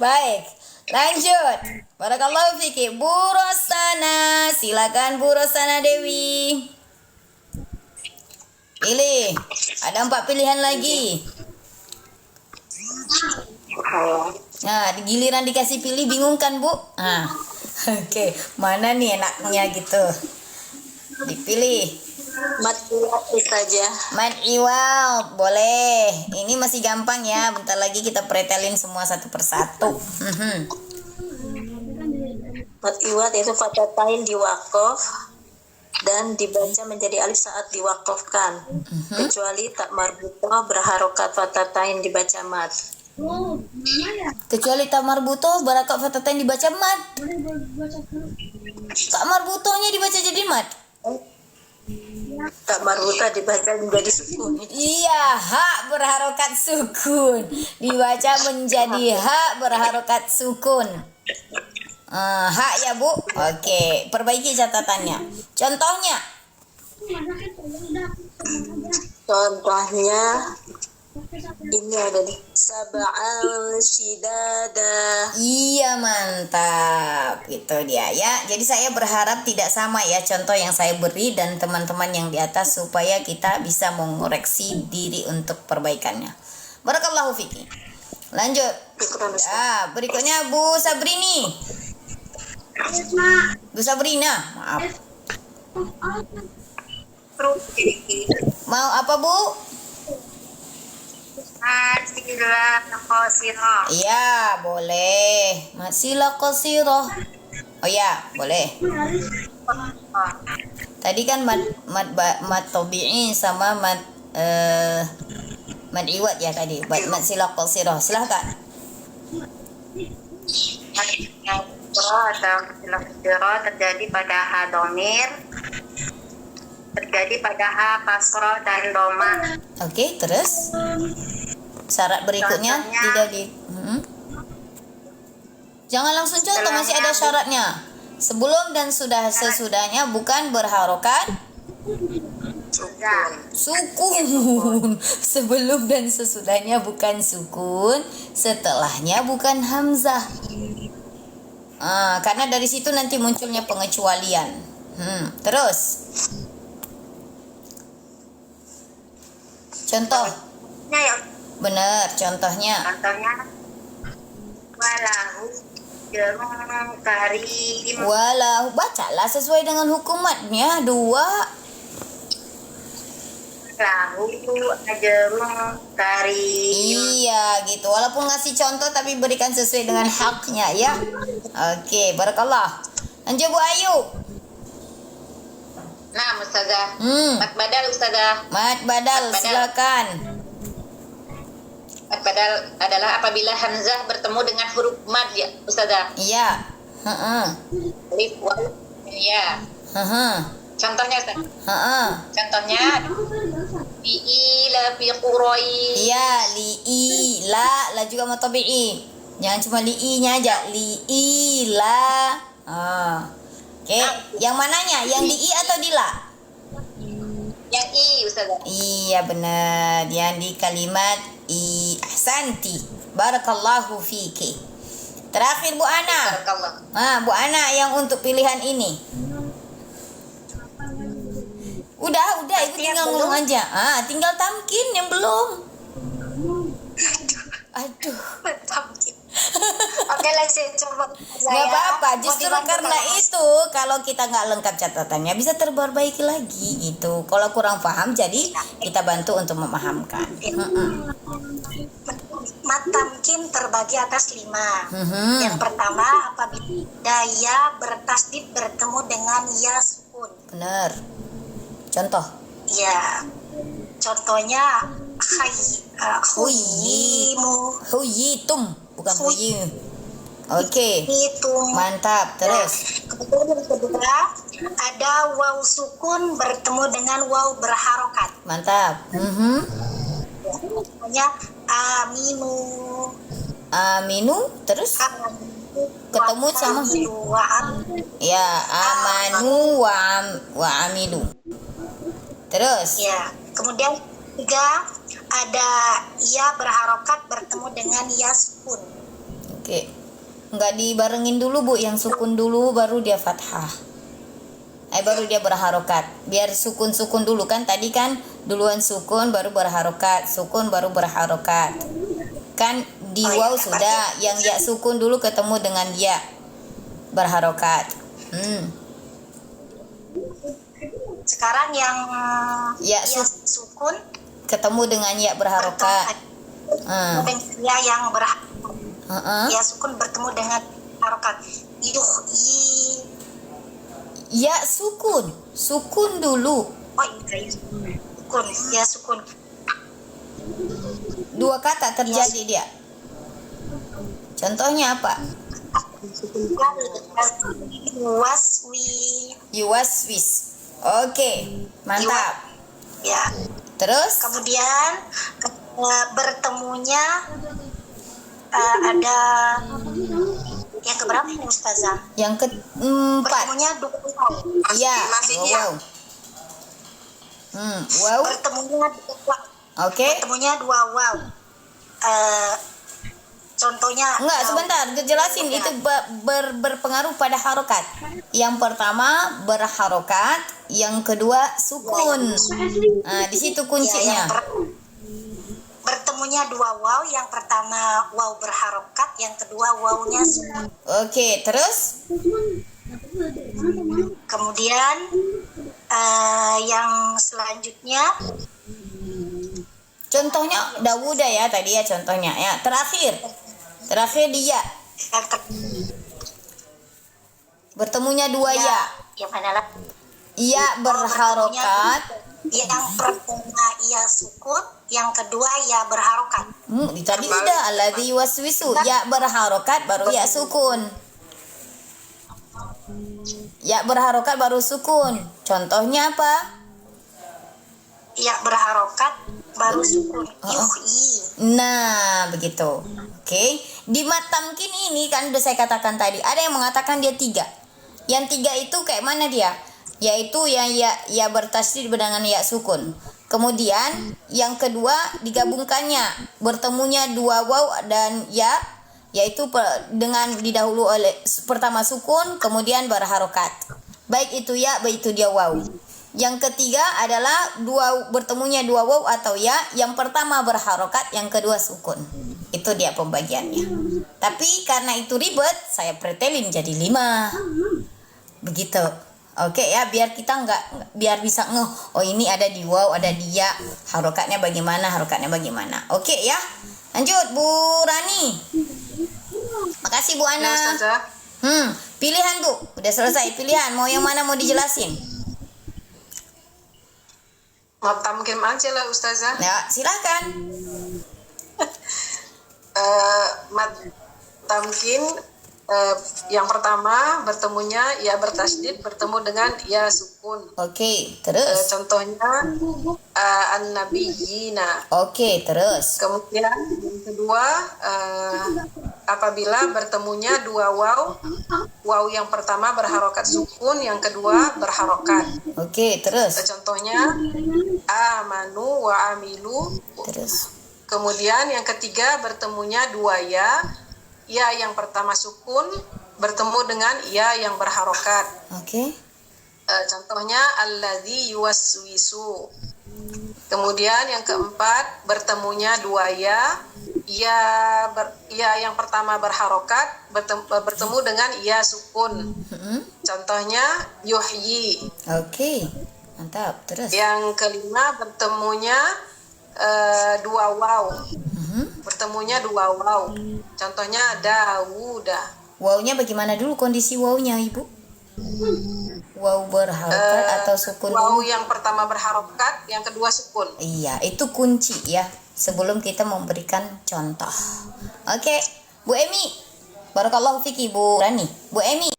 Baik. Lanjut. Barakallahu fiki. Bu Rosana. Silakan Bu Rosana Dewi. Pilih. Ada 4 pilihan lagi. Nah, di giliran dikasih pilih bingung kan, Bu? Oke. Mana nih enaknya gitu? Dipilih. Mad iwad saja. Mad iwad, boleh. Ini masih gampang ya. Bentar lagi kita pretelin semua satu persatu. Mad iwad itu fatatain diwakof dan dibaca menjadi alif saat diwakofkan. Kecuali tak marbutoh berharokat fatatain dibaca mad. Kecuali tak marbutoh berharokat fatatain dibaca mad. Tak marbutohnya dibaca jadi mad. Tak marbutoh dibaca menjadi sukun. Iya, hak berharokat sukun dibaca menjadi hak berharokat sukun. Hak ya Bu. Oke, perbaiki catatannya. Contohnya ini ada nih sab'al shidada. iya, mantap. Itu dia ya. Jadi saya berharap tidak sama ya contoh yang saya beri dan teman-teman yang di atas supaya kita bisa mengoreksi diri untuk perbaikannya. Barakallahu fiki. Lanjut. Berikutnya Bu Sabrini. Bu Sabrina, maaf. Mau apa, Bu? Masilah qasirah. Iya, boleh. Masilah qasirah. Oh ya, boleh. Tadi kan mad tabi'i sama mad iwad ya tadi. Masilah qasirah. Silahkan. Atau terjadi pada ha domir, terjadi pada ha kasroh dan doma. Oke, terus syarat berikutnya Contohnya. tidak di Jangan langsung contoh, masih ada syaratnya. Sebelum dan sesudahnya bukan berharokat sukun. Sebelum dan sesudahnya bukan sukun, setelahnya bukan hamzah. Karena dari situ nanti munculnya pengecualian. Terus contoh. Ya, Benar, contohnya. contohnya walahu jerung karim. Walau bacalah sesuai dengan hukumatnya 2. Lahu ajarung karim. Iya gitu. Walaupun ngasih contoh tapi berikan sesuai dengan haknya ya. Oke, barakallah. Lanjut Bu Ayu. Nah, Ustazah. Mad badal, Ustazah. Mad badal, Mad badal. silakan. Mad badal adalah apabila hamzah bertemu dengan huruf mad ya, Ustazah. Iya. Heeh. Alif, waw, ya. Heeh. Contohnya, Ustazah. Heeh. Contohnya fi'ila fi Quraisy. Iya, li'i, la juga mau tabi'i. Jangan cuma li'i-nya aja. Li'i, la. Oke, yang mananya? Yang di i atau di la? Yang i, Ustazah. Iya benar, yang di kalimat i. Ahsanti, barakallahu fiki. Terakhir Bu Ana. Barakallah. Bu Ana yang untuk pilihan ini. Udah, Ibu tinggal ngomong aja. Tinggal tamkin yang belum. Aduh. Oke, lah saya coba. Nggak apa-apa, justru karena itu kalau kita nggak lengkap catatannya bisa terperbaiki lagi gitu. Kalau kurang paham jadi kita bantu untuk memahamkan. Mat tamkin terbagi atas 5. Yang pertama, apabila daya bertasdid bertemu dengan ya sukun. Benar. Contoh. Ya, contohnya huyimu, Huyitum, bukan huyi. Oke. itu. Mantap. Terus. Kemudian yang kedua, ada waw sukun bertemu dengan waw berharokat. Mantap. Contohnya aminu, Aminu. Terus ketemu sama ya amanu wa amilu. Terus. Ya, kemudian tiga, ada ya berharokat bertemu dengan ya sukun. Oke. Nggak dibarengin dulu Bu, yang sukun dulu baru dia fathah. Baru dia berharokat. Biar sukun-sukun dulu kan, tadi kan duluan sukun baru berharokat, sukun baru berharokat. Kan di waw sudah, yang ya sukun dulu ketemu dengan ya berharokat. Sekarang yang Ya, sukun ketemu dengan ya berharokat. ya yang ya sukun bertemu dengan harokat. Yuhyi. Ya sukun, sukun dulu. Oh iya, sukun, ya sukun. 2 kata terjadi dia. Contohnya apa? Waswi. Yuwaswis. Oke, mantap. Ya. Terus? Kemudian bertemunya ada yang keberapa ini Ustazah? Yang keempat. Bertemunya dua waw. Iya. Masih Wow. iya. Wow. Bertemunya dua waw. Oke. Bertemunya dua waw. Contohnya Enggak, sebentar, jelasin itu berpengaruh pada harokat. Yang pertama berharokat, yang kedua sukun. Nah, di situ kuncinya. Bertemunya dua waw, yang pertama waw berharokat, yang kedua wawnya sukun. Oke, terus? Kemudian Yang selanjutnya Contohnya Dawuda ya tadi ya contohnya ya. Terakhir dia yang bertemunya dua ya. yang mana lah? Ya berharokat. Yang pertama ia sukun, yang kedua ia berharokat. Tadi udah alladzi waswisu. Ya berharokat baru ya sukun. Ya berharokat baru sukun. Contohnya apa? Ia berharokat baru sukun. Yuhyi. Nah, begitu. Oke. Di mat tamkin ini kan udah saya katakan tadi, ada yang mengatakan dia 3. Yang 3 itu kayak mana dia? Yaitu yang ya bertasydid dengan ya sukun. Kemudian yang kedua digabungkannya, bertemunya 2 waw dan ya, yaitu dengan didahulu oleh pertama sukun kemudian berharokat. Baik itu ya, baik itu dia waw. Yang ketiga adalah bertemunya 2 waw atau ya, yang pertama berharokat, yang kedua sukun. Itu dia pembagiannya. Tapi karena itu ribet, saya pretelin jadi 5. Begitu. Oke ya, biar kita biar bisa oh ini ada di waw, ada di ya, harokatnya bagaimana. Oke ya. Lanjut Bu Rani. Makasih Bu Ana. Ya, Ustazah. Pilihan Bu, udah selesai pilihan. Mau yang mana mau dijelasin? Mau tamkin aja lah Ustazah. Ya, silakan. Mad tamkin yang pertama bertemunya ya bertasydid bertemu dengan ya sukun. Oke, terus. Contohnya an-nabiyina. Oke, terus. Kemudian yang kedua apabila bertemunya 2 waw yang pertama berharokat sukun, yang kedua berharokat. Oke, terus. Contohnya amanu wa amilu. Terus. Kemudian yang ketiga bertemunya 2 ya yang pertama sukun bertemu dengan ya yang berharokat. Oke. Contohnya alladzi yuwaswisu. Kemudian yang keempat bertemunya 2 ya yang pertama berharokat bertemu dengan ya sukun. Contohnya yuhyi. Oke. Mantap. Terus. Yang kelima bertemunya 2 waw. Bertemunya 2 waw. Contohnya Dawuda. Wawnya bagaimana dulu kondisi wawnya, Ibu? Waw berharokat atau sukun Waw dulu? yang pertama berharokat, yang kedua sukun. Iya, itu kunci ya. Sebelum kita memberikan contoh. Oke, Bu Emi. Barakallahu fiki Bu Rani. Bu Emi.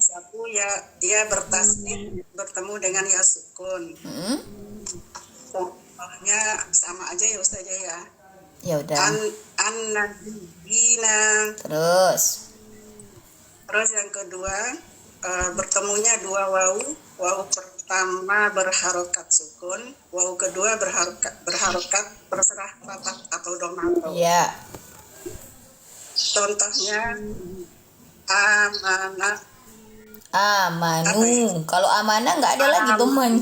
Satu ya bertasydid bertemu dengan ya sukun. Contohnya sama aja ya Ustazah ya. Ya udah. An-nabiyina. Terus yang kedua bertemunya 2 waw. Waw pertama berharokat sukun, waw kedua berharokat berserah fathah atau dhamma. ya. Contohnya Amanu. Kalau amanah nggak ada lagi teman.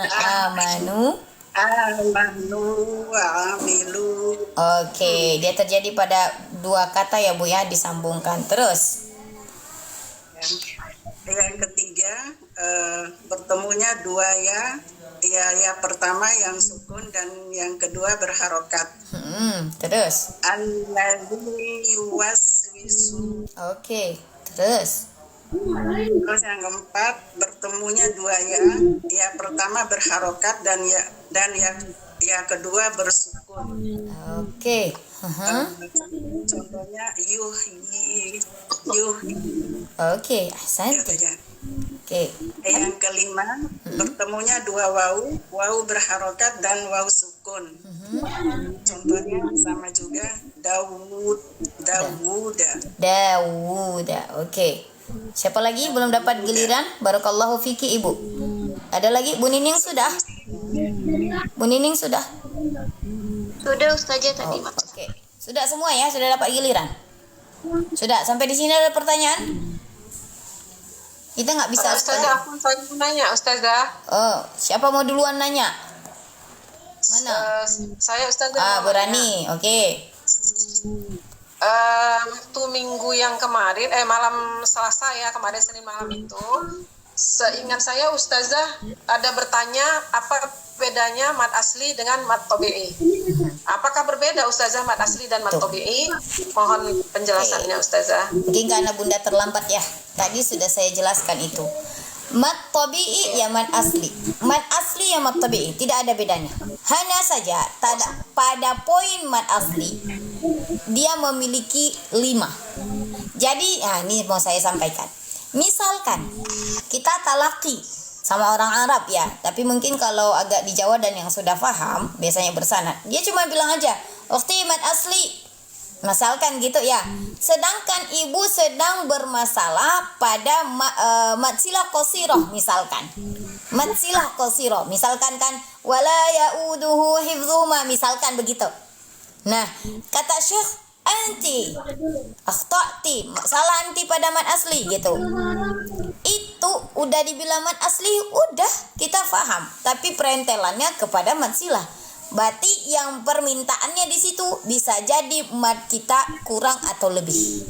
Amanu. wa amilu. Oke, dia terjadi pada 2 kata ya Bu ya, disambungkan. Terus. Yang ketiga bertemunya 2 ya pertama yang sukun dan yang kedua berharokat. Terus. Alladzi yuwaswisu. Oke, terus. Terus yang keempat bertemunya 2 ya pertama berharokat dan ya kedua bersukun. Oke. Contohnya yuhyi. Oke, ahsanti. Oke. Yang kelima bertemunya 2 waw berharokat dan waw sukun. Contohnya sama juga Dawuda. Oke. Siapa lagi belum dapat giliran? Barakallahu fiki Ibu. Ada lagi? Bu Nining sudah? Sudah Ustazah tadi. Oke. Sudah semua ya? Sudah dapat giliran? Sudah, sampai di sini ada pertanyaan? Kita nggak bisa. Ustazah, saya mau nanya, Ustazah. Oh, siapa mau duluan nanya? Mana? Saya Ustazah. Ah, mau nanya. berani. Oke. Waktu minggu yang kemarin, malam Selasa ya, kemarin Senin malam itu, seingat saya Ustazah ada bertanya apa bedanya mat asli dengan mat tabi'i. Apakah berbeda Ustazah mat asli dan mat tabi'i? Mohon penjelasannya Ustazah. Mungkin karena Bunda terlambat ya. Tadi sudah saya jelaskan itu. Mat tabi'i ya mat asli. Mat asli ya mat tabi'i, tidak ada bedanya. Hanya saja pada poin mat asli dia memiliki 5. Jadi, ini mau saya sampaikan. Misalkan kita talaki sama orang Arab ya, tapi mungkin kalau agak di Jawa dan yang sudah paham, biasanya bersanad, dia cuma bilang aja, "Ukhti mat asli." Misalkan gitu ya. Sedangkan ibu sedang bermasalah pada matsilah qasiroh misalkan. Matsilah qasiroh misalkan kan wala yauduhu hifdzuhuma misalkan begitu. Nah, kata Syekh, anti akhtati, salah anti pada mat asli gitu. Itu udah dibilang mat asli, udah kita paham, tapi perentelannya kepada mat silah. Berarti yang permintaannya di situ bisa jadi mat kita kurang atau lebih.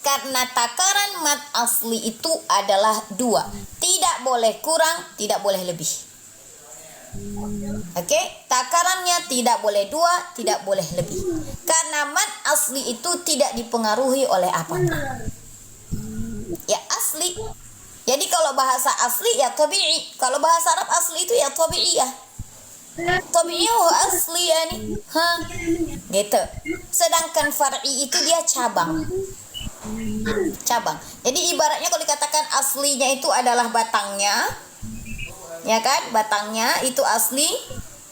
Karena takaran mat asli itu adalah 2. Tidak boleh kurang, tidak boleh lebih. Oke, takarannya tidak boleh 2, tidak boleh lebih. Karena mat asli itu tidak dipengaruhi oleh apapun. Ya asli. Jadi kalau bahasa asli ya tabi'i. Kalau bahasa Arab asli itu ya tabi'i ya. Tabi'i asli ya nih. Gitu. Sedangkan far'i itu dia cabang. Cabang. Jadi ibaratnya kalau dikatakan aslinya itu adalah batangnya, ya kan, batangnya itu asli,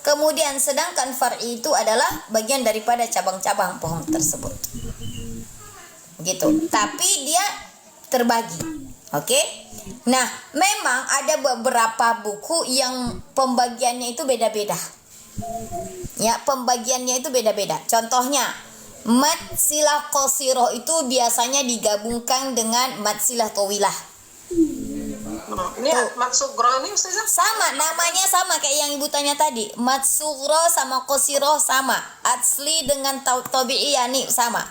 kemudian sedangkan far'i itu adalah bagian daripada cabang-cabang pohon tersebut gitu, tapi dia terbagi. Oke. Nah, memang ada beberapa buku yang pembagiannya itu beda-beda ya, pembagiannya itu beda-beda. Contohnya mat silah qasiroh itu biasanya digabungkan dengan mat silah tawilah. Ini mat sugro ini Ustazah? Sama, namanya sama kayak yang ibu tanya tadi. Mat sugro sama qasiroh sama. Asli dengan tabi'i yani sama.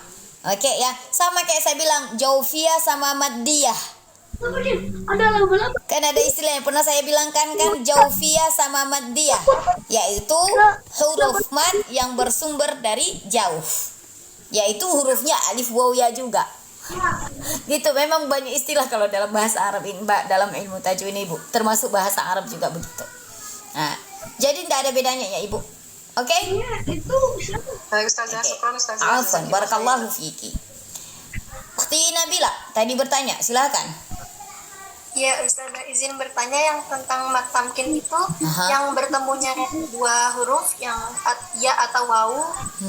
Oke ya, sama kayak saya bilang jaufiyah sama maddiyah. Kan ada istilah yang pernah saya bilang kan jaufiyah sama maddiyah, yaitu huruf mad yang bersumber dari jauf, yaitu hurufnya alif waw ya juga. Gitu, memang banyak istilah kalau dalam bahasa Arab ini, dalam ilmu tajwid ini, Ibu. Termasuk bahasa Arab juga begitu. Nah, jadi tidak ada bedanya ya, Ibu. Oke? Baik Ustazah, syukran Ustazah. Afwan, barakallahu fiki. Ukhti Nabila tadi bertanya, silakan. Ya, Ustazah izin bertanya yang tentang mat tamkin itu, yang bertemunya 2 huruf, yang ya atau wawu,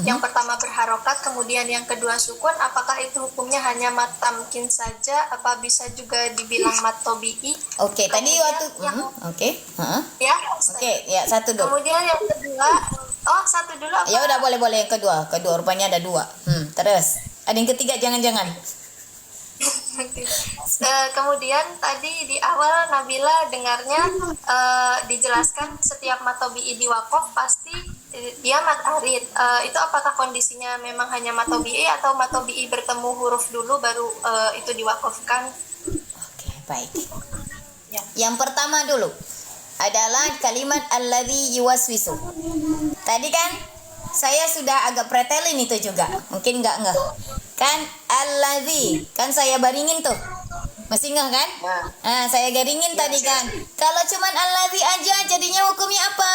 yang pertama berharokat, kemudian yang kedua sukun, apakah itu hukumnya hanya mat tamkin saja, apa bisa juga dibilang mat tabi'i? Oke, tadi waktu Ya, Oke, ya satu dulu. Kemudian yang kedua, satu dulu apa? Ya udah, boleh yang kedua rupanya ada 2. Terus ada yang ketiga, jangan-jangan. Kemudian tadi di awal Nabila dengarnya dijelaskan setiap mat tabi'i diwakof pasti dia mat arid. Itu apakah kondisinya memang hanya mat tabi'i atau mat tabi'i bertemu huruf dulu baru itu diwakofkan? Oke, baik. Ya. Yang pertama dulu adalah kalimat alladzi yuwaswisu. Tadi kan saya sudah agak pretelin itu juga. Mungkin enggak. Kan alladzi, kan saya baringin tuh. Masih enggak kan? Nah, saya garingin tadi kan. Kalau cuman alladzi aja jadinya hukumnya apa?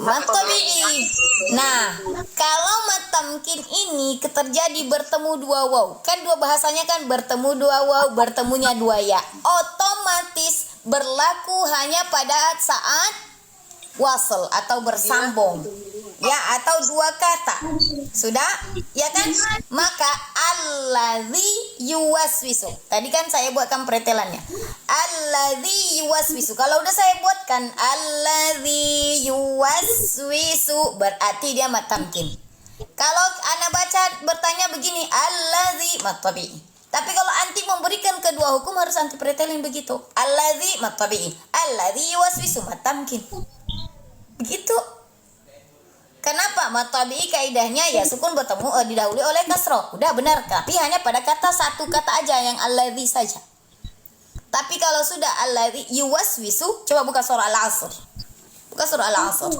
Mat tabi'i. Nah, kalau mat tamkin ini terjadi bertemu 2 waw. Kan bahasanya kan bertemu 2 waw, bertemunya 2 ya. Otomatis berlaku hanya pada saat wasl atau bersambung. Ya, atau 2 kata. Sudah? Ya kan? Maka alladzi yuwaswisu. Tadi kan saya buatkan pretelannya. Alladzi yuwaswisu. Kalau udah saya buatkan alladzi yuwaswisu, berarti dia mat tamkin. Kalau anak baca bertanya begini, allazi mat tabi'i. Tapi kalau anti memberikan kedua hukum harus anti pretelin begitu. Allazi mat tabi'i, allazi yuwaswisu mat tamkin. Begitu. Kenapa? Mat tabi'i kaidahnya ya sukun bertemu didahului oleh kasroh. Udah benar, tapi hanya pada kata satu kata aja yang allazi saja. Tapi kalau sudah allazi yuwaswisu, coba buka surah Al-Asr. Buka surah Al-Asr.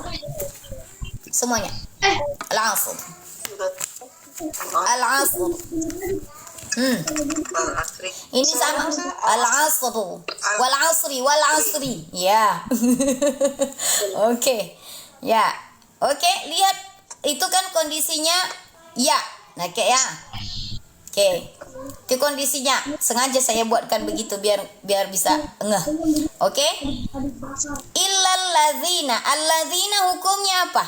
Semuanya. Al-Asr. Al-Asr. Ini sama Al-Asr. Wal asri, wal asri. Ya. Oke. Ya. Oke, lihat itu kan kondisinya ya. Nah, kayak ya. Oke. Itu kondisinya. Sengaja saya buatkan begitu biar bisa ngeh. Oke? Illal ladzina. Alladzina hukumnya apa?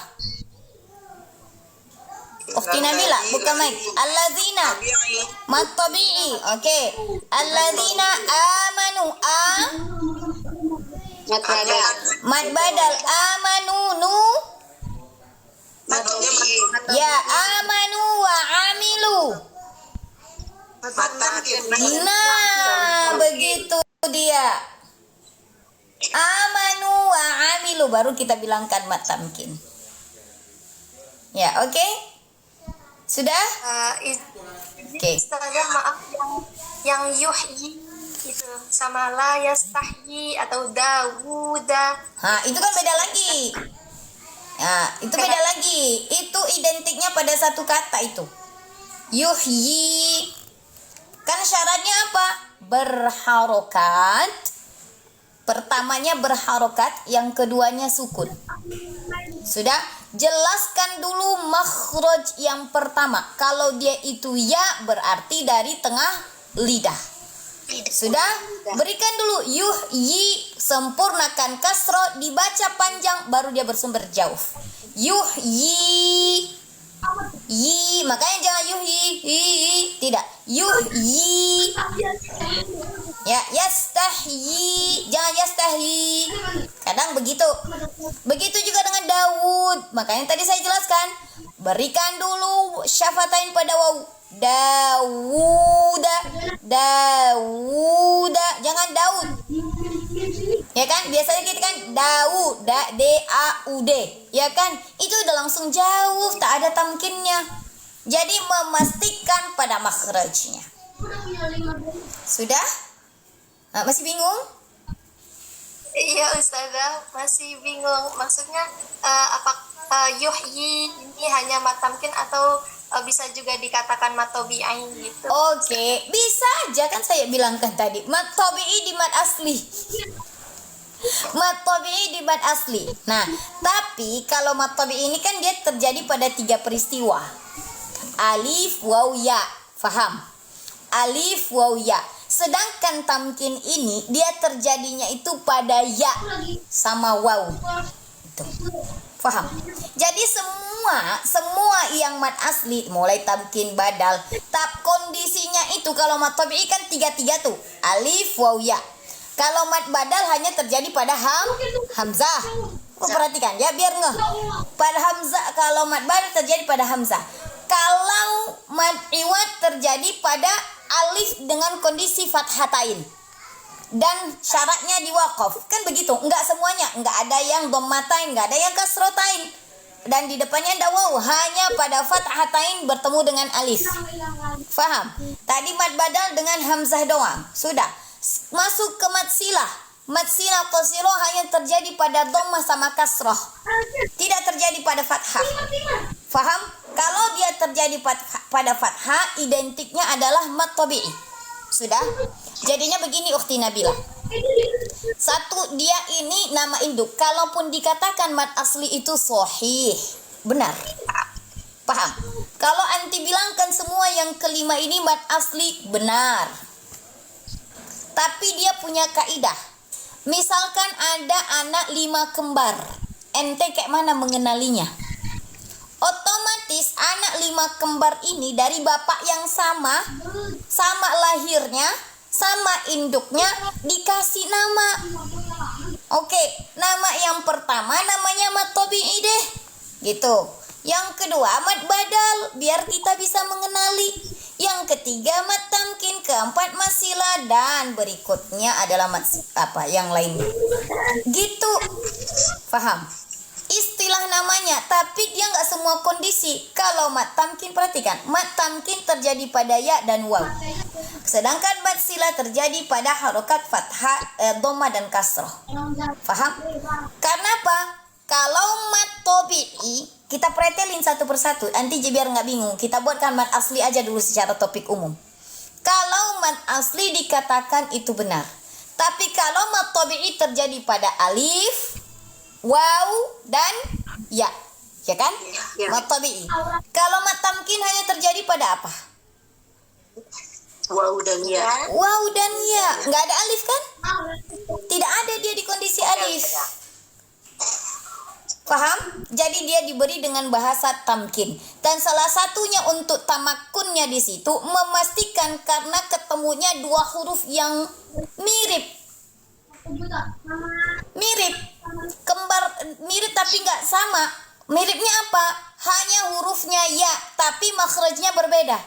Ukhti Nabila, buka mic. Alladzina mat tabi'i. Oke. Alladzina amanu mat badal amanu nu ya amanu wa amilu. Nah, begitu dia. Amanu wa amilu baru kita bilangkan mat tamkin. Ya, oke? Sudah? Oke. Ustazah, maaf yang yuhyi itu sama la yastahyi atau Dawuda. Itu kan beda lagi. Nah, itu beda lagi. Itu identiknya pada satu kata itu. Yuhyi. Kan syaratnya apa? Berharokat. Pertamanya berharokat, yang keduanya sukun. Sudah? Jelaskan dulu makhraj yang pertama. Kalau dia itu ya berarti dari tengah lidah. Sudah? Berikan dulu yuhyi, sempurnakan kasro, dibaca panjang baru dia bersumber jauh. Yuhyi. Yi, makanya jangan yuhyi, tidak. Yuhyi. Ya, yastahyi, jangan yastahyi. Kadang begitu. Begitu juga dengan Daud. Makanya tadi saya jelaskan, berikan dulu syafatain pada waw. Dawuda, Dawuda, jangan Daud. Ya kan? Biasanya kita kan Daud, D-A-U-D. Ya kan? Itu udah langsung jauh, tak ada tamkinnya. Jadi memastikan pada makhrajnya. Sudah? Masih bingung? Iya Ustazah, masih bingung. Maksudnya apakah yuhyi ini hanya mat tamkin atau bisa juga dikatakan mat tabi'i gitu? Oke, bisa aja kan saya bilangkan tadi. Mat tabi'i di mat asli. Mat tabi'i di mat asli. Nah, tapi kalau mat tabi'i ini kan dia terjadi pada 3 peristiwa. Alif, waw, ya. Faham? Alif, waw, ya. Sedangkan tamkin ini dia terjadinya itu pada ya sama waw. Itu. Faham? Jadi semua yang mat asli mulai tamkin badal, kondisinya itu kalau mat tabi'i kan 3 tuh. Alif, waw, ya. Kalau mat badal hanya terjadi pada hamzah. Perhatikan ya biar ngeh. Pada hamzah, kalau mat badal terjadi pada hamzah. Kalau mat iwad terjadi pada alif dengan kondisi fathatain. Dan syaratnya di waqaf. Kan begitu, enggak semuanya, enggak ada yang dhammatain, enggak ada yang kasrotain. Dan di depannya ada waw, hanya pada fathatain bertemu dengan alif. Faham? Tadi mat badal dengan hamzah doang. Sudah. Masuk ke mat silah. Mat silah qasiro hanya terjadi pada dhammah sama kasroh. Tidak terjadi pada fathah. Faham? Kalau dia terjadi pada fathah, identiknya adalah mat tabi'i. Sudah? Jadinya begini Ukhti Nabila. Satu, dia ini nama induk. Kalaupun dikatakan mat asli itu sahih, benar. Paham? Kalau anti bilangkan semua yang kelima ini mat asli, benar. Tapi dia punya kaidah. Misalkan ada anak 5 kembar. Ente kayak mana mengenalinya? Otomatis anak 5 kembar ini dari bapak yang sama lahirnya, sama induknya, dikasih nama. Oke, nama yang pertama namanya mat tabi'i deh. Gitu. Yang kedua mad badal biar kita bisa mengenali. Yang ketiga mad tamkin, keempat mad sila, dan berikutnya adalah mad yang lainnya. Gitu. Paham? Istilah namanya, tapi dia nggak semua kondisi. Kalau mad tamkin, perhatikan, mad tamkin terjadi pada ya dan waw. Sedangkan mad sila terjadi pada harokat fathah, dhamma dan kasroh. Paham? Karena apa? Kalau mad tobi'i, kita pretelin satu persatu. Nanti biar nggak bingung, kita buatkan mad asli aja dulu secara topik umum. Kalau mad asli dikatakan itu benar. Tapi kalau mad tobi'i terjadi pada alif, waw, dan ya. Ya kan? Ya. Mad tabi'i. Kalau mad tamkin hanya terjadi pada apa? Waw dan ya. Waw dan ya. Nggak ada alif kan? Tidak ada dia di kondisi alif. Paham? Jadi dia diberi dengan bahasa tamkin. Dan salah satunya untuk tamakunnya di situ memastikan karena ketemunya dua huruf yang mirip. Mirip. Kembar mirip tapi nggak sama. Miripnya apa? Hanya hurufnya ya, tapi makhrajnya berbeda.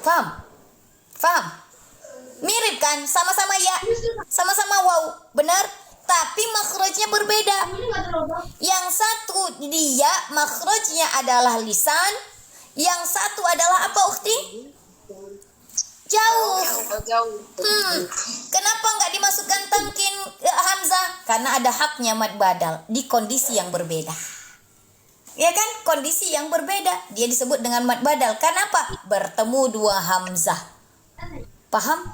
Paham? Paham? Mirip kan? Sama-sama ya, sama-sama waw, benar? Tapi makhrajnya berbeda. Yang satu dia makhrajnya adalah lisan, yang satu adalah apa, Ukhti? Jauh. Kenapa nggak dimasukkan tamkin hamzah? Karena ada haknya mad badal di kondisi yang berbeda. Ya kan? Kondisi yang berbeda. Dia disebut dengan mad badal. Kenapa? Bertemu dua hamzah. Paham?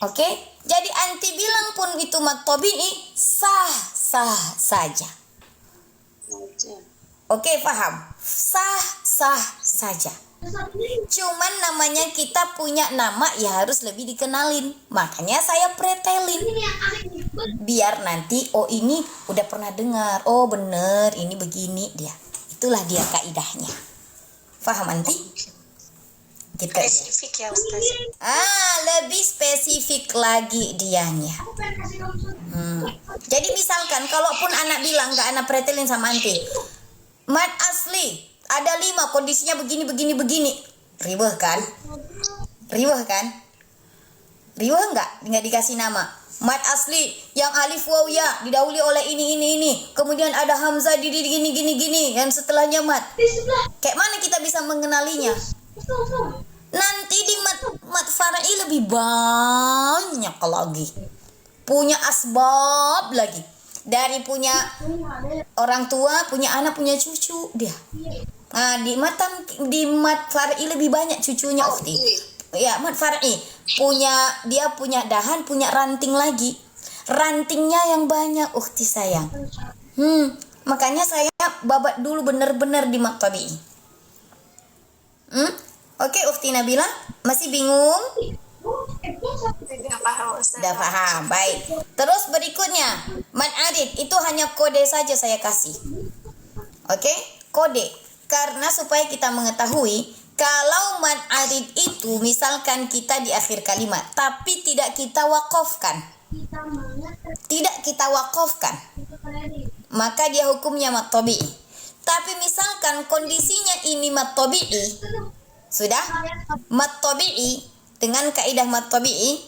Oke? Jadi anti bilang pun itu mad tabi'i, sah-sah saja. Oke, paham? Sah-sah saja. Cuman namanya kita punya nama ya harus lebih dikenalin. Makanya saya pretelin. Biar nanti oh ini udah pernah dengar. Oh bener ini begini dia. Itulah dia kaidahnya. Paham nanti? Gitu ya. Spesifik ya Ustaz. Lebih spesifik lagi dianya. Jadi misalkan kalaupun anak bilang nggak anak pretelin sama anti. Mad asli ada 5 kondisinya begini. Ribah kan? Ribah nggak dikasih nama. Mad asli yang alif waw ya didahului oleh ini. Kemudian ada hamzah di gini. Yang setelahnya mad. Kayak mana kita bisa mengenalinya? Nanti di mad far'i lebih banyak lagi. Punya asbab lagi. Dari punya orang tua, punya anak, punya cucu dia. Nah, di mad far'i lebih banyak cucunya, Ukhti. Ya, mad far'i dia punya dahan, punya ranting lagi. Rantingnya yang banyak, Ukhti sayang. Makanya saya babat dulu benar-benar di mad tabi'i. Oke, Ukhti Nabila, masih bingung? Sudah paham Ustaz. Sudah paham, baik. Terus berikutnya, mad arid itu hanya kode saja saya kasih. Oke, kode. Karena supaya kita mengetahui kalau mad arid itu misalkan kita di akhir kalimat tapi tidak kita wakofkan. Maka dia hukumnya mad tabi'i. Tapi misalkan kondisinya ini mad tabi'i. Sudah? Mad tabi'i dengan kaidah mad tabi'i.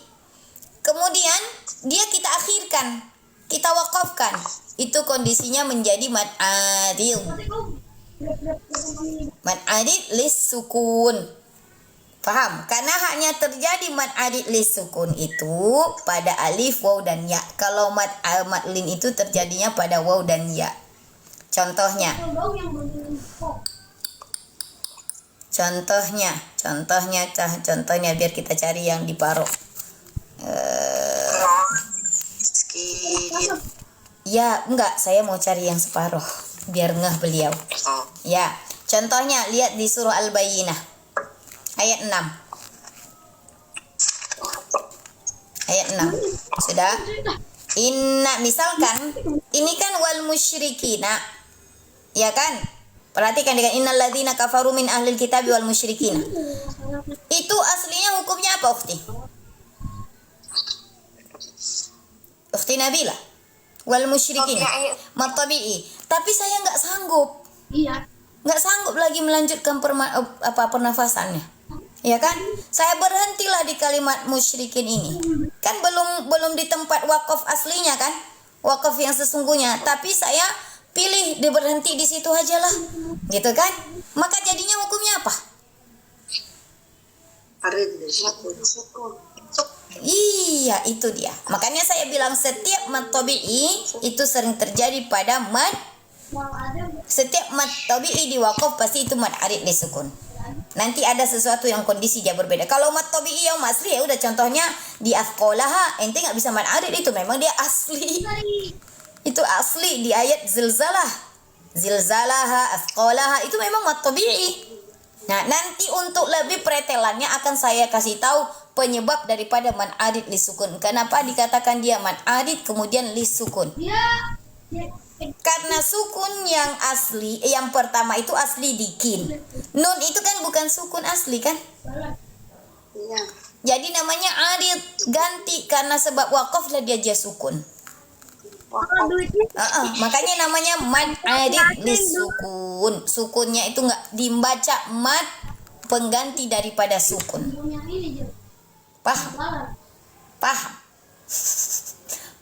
Kemudian dia kita akhirkan, kita wakafkan. Itu kondisinya menjadi mad arid. Mad arid lis sukun. Paham? Karena hanya terjadi mad arid lis sukun itu pada alif, waw dan ya. Kalau mad lin itu terjadinya pada waw dan ya. Contohnya biar kita cari yang di paro. Ya, enggak, saya mau cari yang separuh biar ngeh beliau. Ya, contohnya lihat di surah Al-Bayyinah ayat 6. Ayat 6. Sudah? Misalkan ini kan wal musyrikina. Ya kan? Perhatikan dengan innal ladzina kafaru min ahlil kitabi wal musyrikina. Itu aslinya hukumnya apa, Ukhti? Ukhti Nabila. Wal musyrikina. Mad tabi'i. Tapi saya nggak sanggup. Nggak sanggup lagi melanjutkan pernafasannya. Ya kan? Saya berhentilah di kalimat musyrikin ini. Kan belum di tempat wakaf aslinya kan? Wakaf yang sesungguhnya. Tapi saya pilih berhenti di situ aja lah. Gitu kan? Maka jadinya hukumnya apa? Iya, itu dia. Makanya saya bilang setiap mad tabi'i itu sering terjadi pada mad. Setiap mad tabi'i di wakaf pasti itu mad arid disukun. Nanti ada sesuatu yang kondisi dia berbeda. Kalau mad tabi'i yang asli ya udah, contohnya di afqalaha, ente nggak bisa mad arid, itu memang dia asli. Itu asli di ayat zilzalah. Zilzalaha, afqalaha, itu memang mad tabi'i. Nah, nanti untuk lebih pretelannya akan saya kasih tahu penyebab daripada mad arid lisukun. Kenapa dikatakan dia mad arid kemudian lisukun? Karena sukun yang asli, yang pertama itu asli di kin. Nun itu kan bukan sukun asli kan? Jadi namanya arid, ganti karena sebab wakaf lah dia sukun. Makanya namanya mad arid lisukun. Sukunnya itu nggak dibaca mad pengganti daripada sukun. Paham? Paham?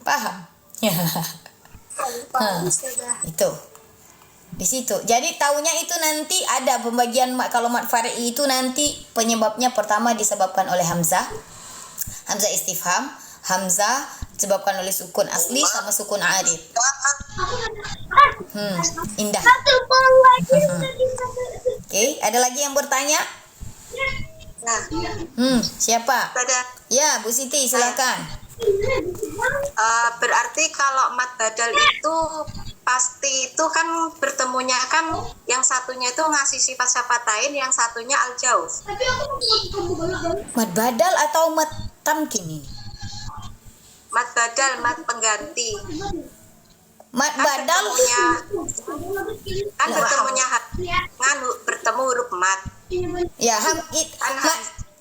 Paham? Itu di situ. Jadi taunya itu nanti ada pembagian kalau mad far'i itu nanti penyebabnya pertama disebabkan oleh hamzah istifham, hamzah disebabkan oleh sukun asli sama sukun arid. Indah. Oke, ada lagi yang bertanya? Siapa? Ya, Bu Siti, silakan. Berarti kalau mad badal itu pasti itu kan bertemunya kan yang satunya itu ngasih sifat syafatain, yang satunya al-jauf. Mad badal atau mad tamkin ini? Mad badal, mad pengganti. Mad badal bertemu huruf mad. Ya,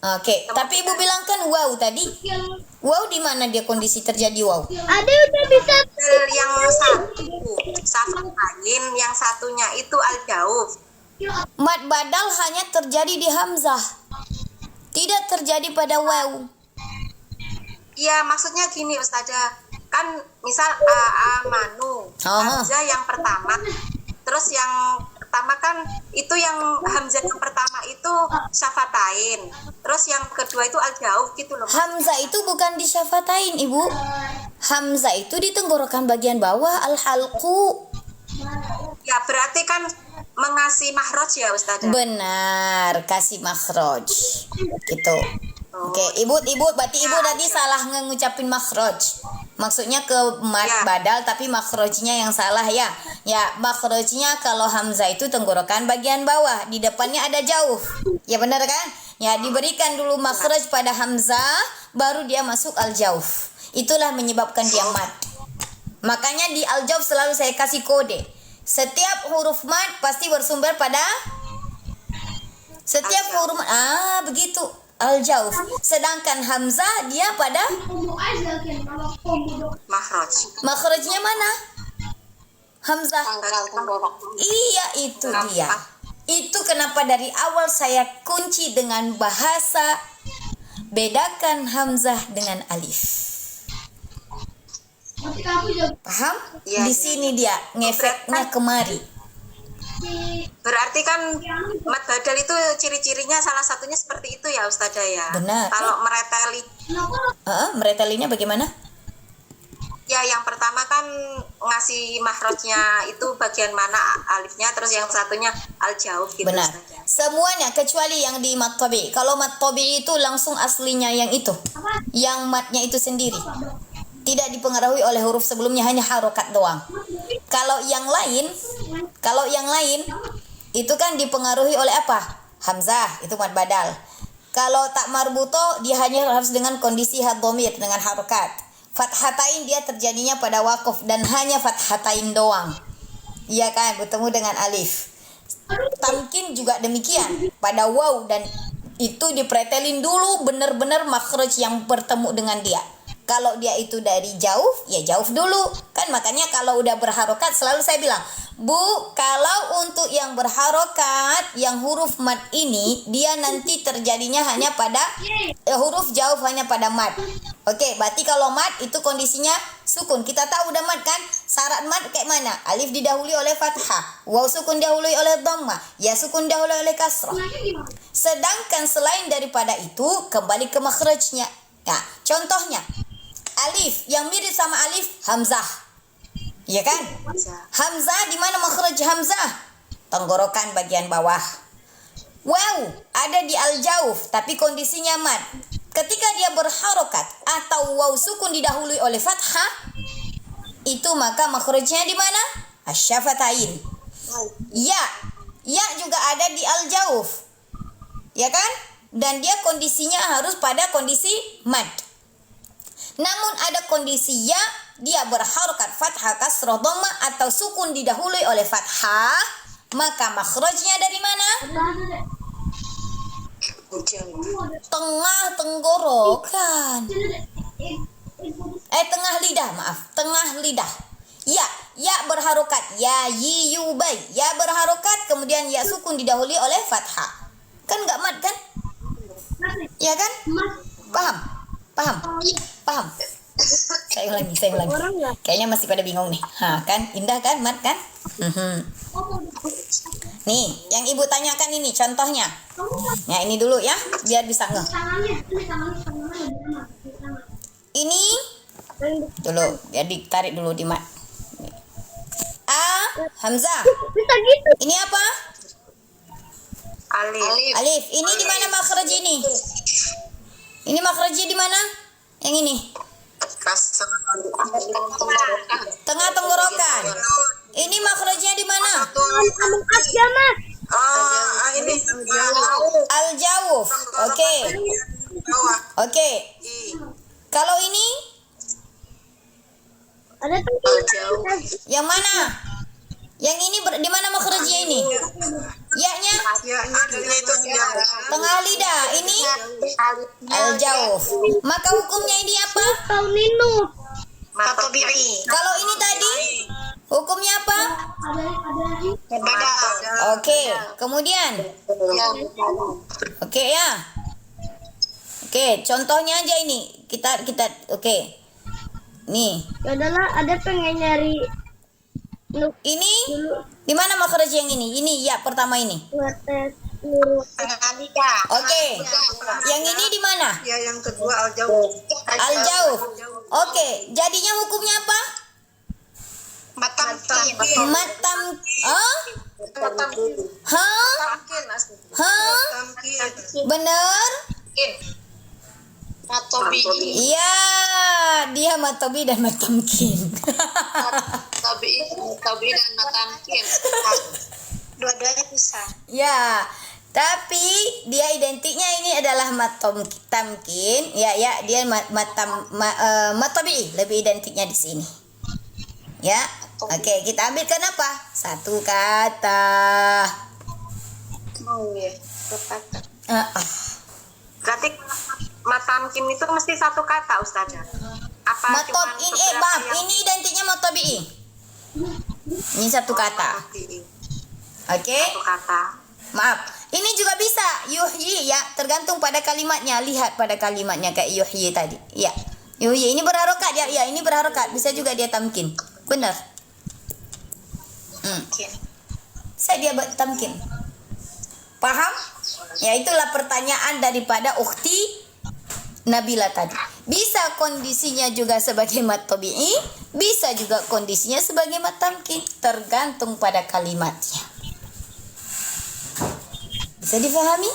Oke, tapi Ibu bilang kan wow tadi. Wow di mana dia kondisi terjadi wow? Ada udah bisa. Yang satu syafatain, yang satunya itu al-jauf. Mad badal hanya terjadi di hamzah. Tidak terjadi pada wow. Iya, maksudnya gini Ustazah. Kan misal amanu, hamzah yang pertama. Terus yang pertama kan itu yang hamzah yang pertama itu syafatain. Terus yang kedua itu al-jauf gitu loh. Hamzah itu bukan di syafatain, Ibu. Hamzah itu di tenggorokan bagian bawah, al-halqu. Ya, berarti kan mengasih makhraj ya Ustazah. Benar, kasih makhraj. Gitu. Oke, Ibu berarti Ibu tadi salah ngucapin makhraj. Maksudnya ke mad badal tapi makhrajnya yang salah ya. Ya, makhrajnya kalau hamzah itu tenggorokan bagian bawah, di depannya ada jauf. Ya benar kan? Ya, diberikan dulu makhraj pada hamzah baru dia masuk al-jauf. Itulah menyebabkan dia mad. Makanya di al-jauf selalu saya kasih kode. Setiap huruf mad pasti bersumber pada setiap huruf begitu. Al-jauf. Sedangkan hamzah dia pada makhraj. Makhrajnya mana? Hamzah. Iya, itu dia. Itu kenapa dari awal saya kunci dengan bahasa bedakan hamzah dengan alif. Paham? Ya, di sini dia ngefeknya kemari. Berarti kan mad badal itu ciri-cirinya salah satunya seperti itu ya Ustazah ya. Benar. Kalau mereteli meretelinya bagaimana? Ya, yang pertama kan ngasih makhrajnya itu bagian mana alifnya, terus yang satunya al-jauf gitu. Benar. Ustazah. Semuanya kecuali yang di mad tabi'i. Kalau mad tabi'i itu langsung aslinya yang itu. Yang madnya itu sendiri. Tidak dipengaruhi oleh huruf sebelumnya, hanya harokat doang. Kalau yang lain itu kan dipengaruhi oleh apa? Hamzah, itu mad badal. Kalau tak marbuto dia hanya harus dengan kondisi had dhamir dengan harokat. Fathatain dia terjadinya pada wakaf dan hanya fathatain doang. Iya kan, bertemu dengan alif. Tamkin juga demikian pada waw, dan itu dipretelin dulu benar-benar makhraj yang bertemu dengan dia. Kalau dia itu dari jauh, ya jauh dulu. Kan makanya kalau udah berharokat selalu saya bilang, Bu, kalau untuk yang berharokat, yang huruf mad ini, dia nanti terjadinya hanya pada huruf jauh hanya pada mad. Oke, berarti kalau mad itu kondisinya sukun. Kita tahu udah mad kan? Syarat mad kayak mana? Alif didahului oleh fathah, waw sukun didahului oleh dhammah, ya sukun didahului oleh kasrah. Sedangkan selain daripada itu, kembali ke makhrajnya. Nah, contohnya alif yang mirip sama alif hamzah. Ya kan? Hamzah di mana makhraj hamzah? Tenggorokan bagian bawah. Wow, ada di al-jauf tapi kondisinya mad. Ketika dia berharokat atau waw sukun didahului oleh fathah, itu maka makhrajnya di mana? Asy-syafatain. Ya juga ada di al-jauf. Ya kan? Dan dia kondisinya harus pada kondisi mad. Namun ada kondisi ya, dia berharokat fathah, kasrah, dhammah atau sukun didahului oleh fathah, maka makhrajnya dari mana? Tengah tenggorokan. Tengah lidah, maaf, tengah lidah. Ya berharokat, ya yi yu bai. Ya berharokat kemudian ya sukun didahului oleh fathah. Kan enggak mad kan? Ya kan? Paham? Saya ulangi. Kayaknya masih pada bingung nih. Kan indah kan, mat kan? Nih, yang ibu tanyakan ini contohnya. Ya ini dulu ya, biar bisa ngeh. Ini dulu, biar ditarik dulu di mat. Hamzah. Ini apa? Alif. Ini di mana makhraj ini? Ini makhrajnya di mana? Yang ini. Tengah tenggorokan. Ini makhrajnya di mana? Ini Al-jauf. Oke. Kalau ini? Yang mana? Yang ini di mana makhrajnya ini? Ya-nya? itu Tengah lidah. Ini al-jauf. Maka hukumnya ini apa? Kalau ini tadi hukumnya apa? Oke, kemudian. Oke ya. Oke, contohnya aja ini. Kita oke. Nih. Adalah ada pengen nyari ini di mana makhraj yang ini? Ini ya pertama ini. Oke. Yang ini di mana? Ya, yang kedua al-jauf. Al-jauf. Oke, jadinya hukumnya apa? Bener? Iya, dia matobi dan matamkin. Matobi dan matamkin. Dua-duanya bisa. Ya, tapi dia identiknya ini adalah matamkin. Ya, dia matobi lebih identiknya di sini. Ya, oke, kita ambil kenapa? Satu kata. Berarti matamkin itu mesti satu kata, Ustazah. Apa Matobi ini identiknya matobi. Ini satu kata. Oke. Satu kata. Maaf. Ini juga bisa yuhyi ya, tergantung pada kalimatnya. Lihat pada kalimatnya kayak yuhyi tadi. Ya. Yuhyi ini berharokat ya. Ya, ini berharokat. Bisa juga dia tamkin. Benar. Saya dia tamkin. Paham? Ya, itulah pertanyaan daripada ukhti Nabila tadi. Bisa kondisinya juga sebagai mat tabi'i, bisa juga kondisinya sebagai mat tamkin, tergantung pada kalimatnya. Bisa difahami?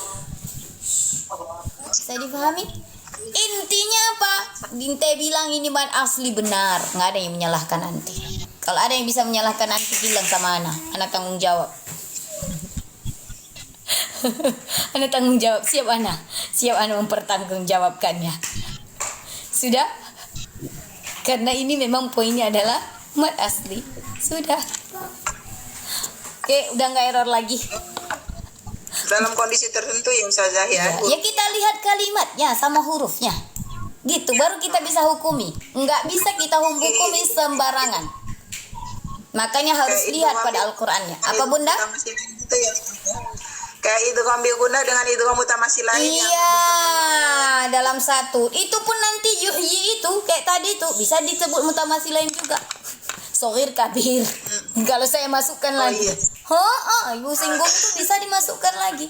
Intinya apa? Dinte bilang ini mat asli benar, nggak ada yang menyalahkan nanti. Kalau ada yang bisa menyalahkan nanti, bilang sama Ana tanggung jawab. Ana tanggung jawab, siap Ana mempertanggungjawabkannya. Sudah? Karena ini memang poinnya adalah mat asli. Sudah. Oke, udah nggak error lagi. Dalam kondisi tertentu ya Ustazah ya. Ya kita lihat kalimatnya sama hurufnya. Gitu baru kita bisa hukumi. Nggak bisa kita hukumi sembarangan. Makanya harus Kayak itu lihat pada ambil- Al-Qur'annya. Apa Bunda? Itu ya. Kayak itu ambil guna dengan itu mutamasil lain yang Iya, dalam satu. Itu pun nanti yuhyi itu kayak tadi itu bisa disebut mutamasilain juga. Sohir kabir. Kalau saya masukkan lagi. iya. Ibu singgung itu bisa dimasukkan lagi.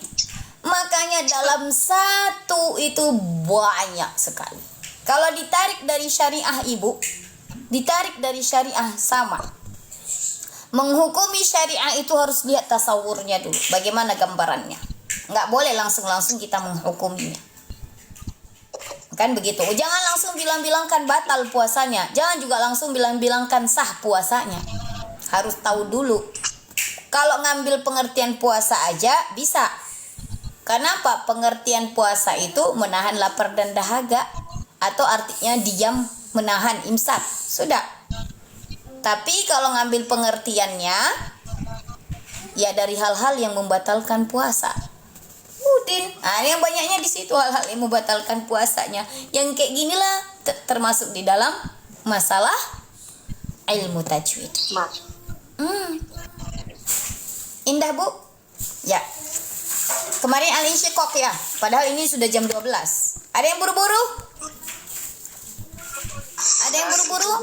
Makanya dalam satu itu banyak sekali. Kalau ditarik dari syariah ibu, ditarik dari syariah sama. Menghukumi syariah itu harus lihat tasawurnya dulu. Bagaimana gambarannya. Nggak boleh langsung-langsung kita menghukuminya. Kan begitu. Jangan langsung bilang-bilangkan batal puasanya. Jangan juga langsung bilang-bilangkan sah puasanya. Harus tahu dulu. Kalau ngambil pengertian puasa aja bisa. Kenapa? Pengertian puasa itu menahan lapar dan dahaga. Atau artinya diam, menahan, imsak. Sudah. Tapi kalau ngambil pengertiannya, ya dari hal-hal yang membatalkan puasa. Udin. Nah, yang banyaknya di situ hal-hal yang membatalkan puasanya. Yang kayak ginilah termasuk di dalam masalah ilmu tajwid. Indah Bu? Ya. Kemarin al-insyiqaq ya. Padahal ini sudah jam 12. Ada yang buru-buru? Ada yang buru-buru?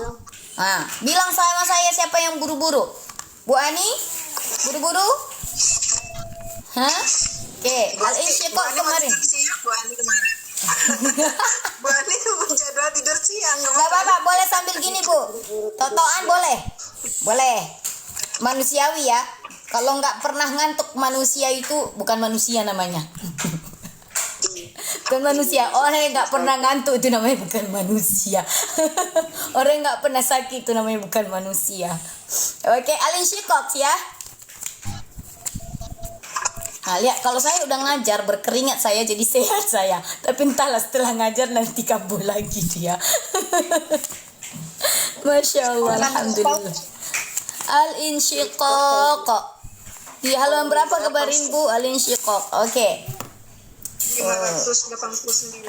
Nah, bilang sama saya siapa yang buru-buru. Bu Ani? Buru-buru? Hah? Oke, al-insyiqaq kemarin. Bu Ani kemarin. Bu Ani menjadwal tidur siang. Gak apa-apa, boleh sambil gini Bu. Totoan boleh. Boleh. Manusiawi ya. Kalau nggak pernah ngantuk manusia itu bukan manusia namanya. Bukan manusia. Orang yang nggak pernah ngantuk itu namanya bukan manusia. Orang yang nggak pernah sakit itu namanya bukan manusia. Oke, al-insyiqaq ya. Nah, lihat kalau saya udah ngajar berkeringat saya jadi sehat saya. Tapi entahlah setelah ngajar nanti kambuh lagi dia. Masya Allah, alhamdulillah. Al-insyiqaq. Di halaman berapa kabarin Bu? Al-insyiqaq. Oke. 589.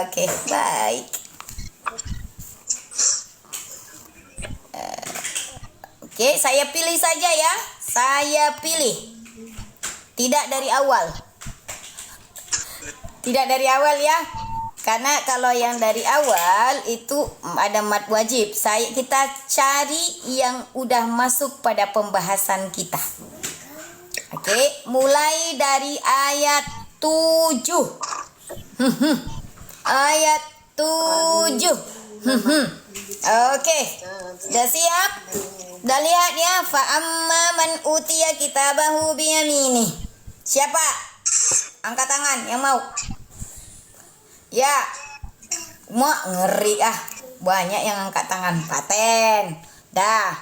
Oke. Baik. Oke, saya pilih saja ya. Saya pilih. Tidak dari awal. Tidak dari awal ya. Karena kalau yang dari awal itu ada mad wajib. Kita cari yang udah masuk pada pembahasan kita. Oke, mulai dari ayat 7. Ayat 7. Oke. Sudah siap? Udah lihat ya, fa amma man utiya kitabahu biyamini. Siapa? Angkat tangan yang mau. Ya. Ngeri ah. Banyak yang angkat tangan. Paten. Dah.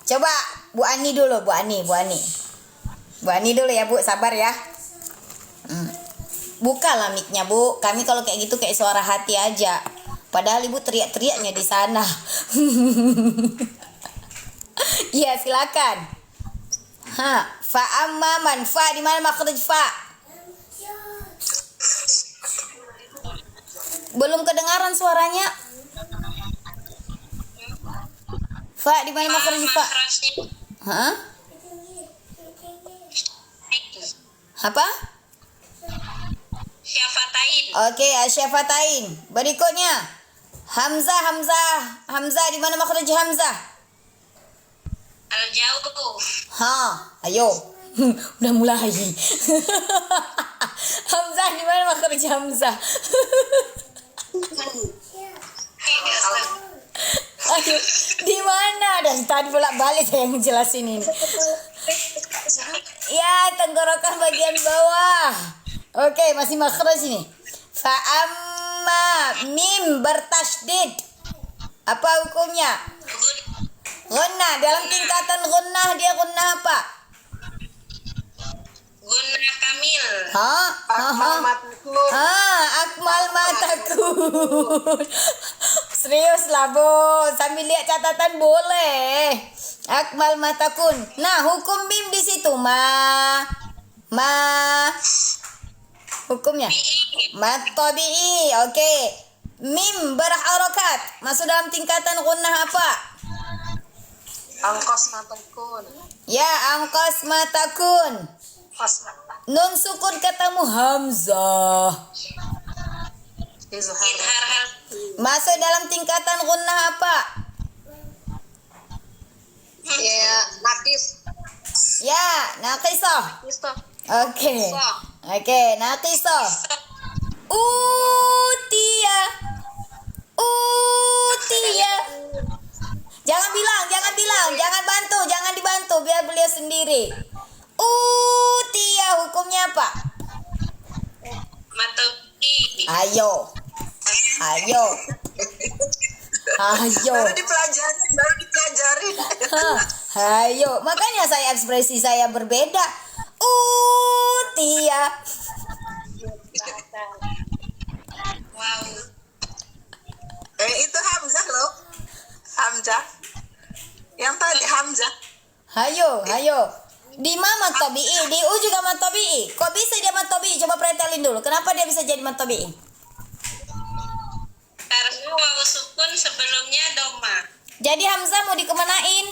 Coba Bu Ani dulu, Bu Ani. Bu Ani dulu ya, Bu. Sabar ya. Bukalah mic-nya, Bu. Kami kalau kayak gitu kayak suara hati aja. Padahal Ibu teriak-teriaknya di sana. Iya, silakan. Fa amma man, fa di mana makhraj fa? Belum kedengaran suaranya. Fa di mana makhraj fa? Hah? Apa? Syafatain. Oke, asyafatain. Berikutnya Hamzah di mana makhraj Hamzah? Al-jauh. Ayo. Udah mulai. Hamzah di mana makhraj Hamzah? Ayo, di mana? Dan tadi bolak-balik saya yang jelasin ini. Ya, tenggorokan bagian bawah. Oke, masih makhraj ini. Fa amma mim bertasydid. Apa hukumnya? Gunnah, dalam tingkatan gunnah dia gunnah apa? Gunnah kamil. Akmal matakun. Serius lah Bu, sambil lihat catatan boleh. Akmal matakun. Nah, hukum mim di situ hukumnya mat tabi'i. Oke. Mim berharokat. Masuk dalam tingkatan gunnah apa? Angkos matakun. Ya, angkos matakun. Pas mata. Nun sukun ketemu hamzah. Izhar. Masuk dalam tingkatan gunnah apa? Ya, nakis. Ya, naqisah. Oke. Oke, naqisah. Utia. Utia. Jangan bilang, jangan bantu, jangan dibantu, biar beliau sendiri. Utia hukumnya apa? Matobi. Ayo. Ayo. Baru dipelajarin. Ayo. Makanya saya ekspresi saya berbeda. Utia. Wow. Itu Hamzah loh. Hamzah. Yang tadi Hamzah. Hayo. Di mana tabi'i? Di U juga mat tabi'i. Kok bisa dia mat tabi'i? Coba pretelin dulu. Kenapa dia bisa jadi mat tabi'i? Karena wawu sukun sebelumnya doma. Jadi Hamzah mau dikemanain?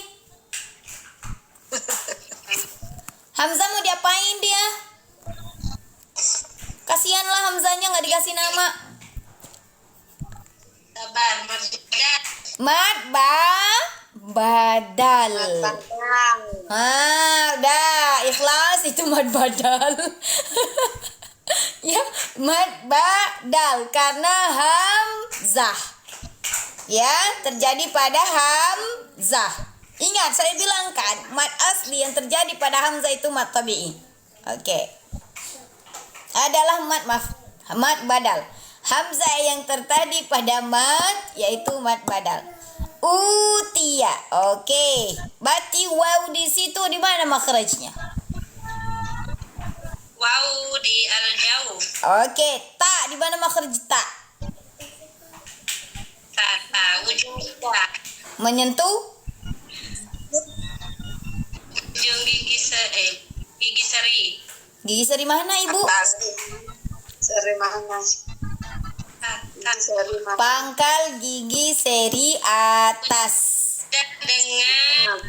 Hamzah mau diapain dia? Kasihanlah Hamzahnya nggak dikasih nama. Sabar, maksudnya Badal. Udah ikhlas itu mad badal. Ya, mad badal karena hamzah. Ya, terjadi pada hamzah. Ingat saya bilang kan, mad asli yang terjadi pada hamzah itu mad tabi'i. Oke. Adalah mad badal. Hamzah yang terjadi pada mad yaitu mad badal. Utia. Oke. Berarti waw di situ di mana makhrajnya? wawu di al-jauh. Oke, ta di mana makhraj ta? Tata ujung lidah. Menyentuh Ujung gigi seri. gigi seri mana, Ibu? Seri mana? Seri mana? Pangkal gigi seri atas. Dengan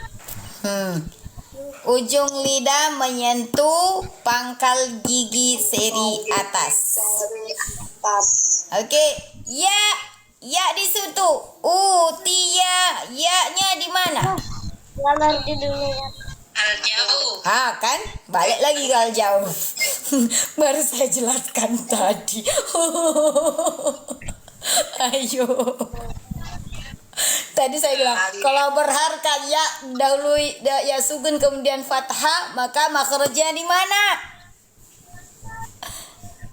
Ujung lidah menyentuh pangkal gigi seri atas. Seri atas. Oke, ya di situ. Tia, ya-nya di mana? Nanti dulu ya. al-jauh. Kan? Balik lagi ke jauh. Baru saya jelaskan tadi. Ayo. Tadi saya bilang kalau berharkat ya dahulu ya sukun kemudian fathah, maka makhrajnya di mana?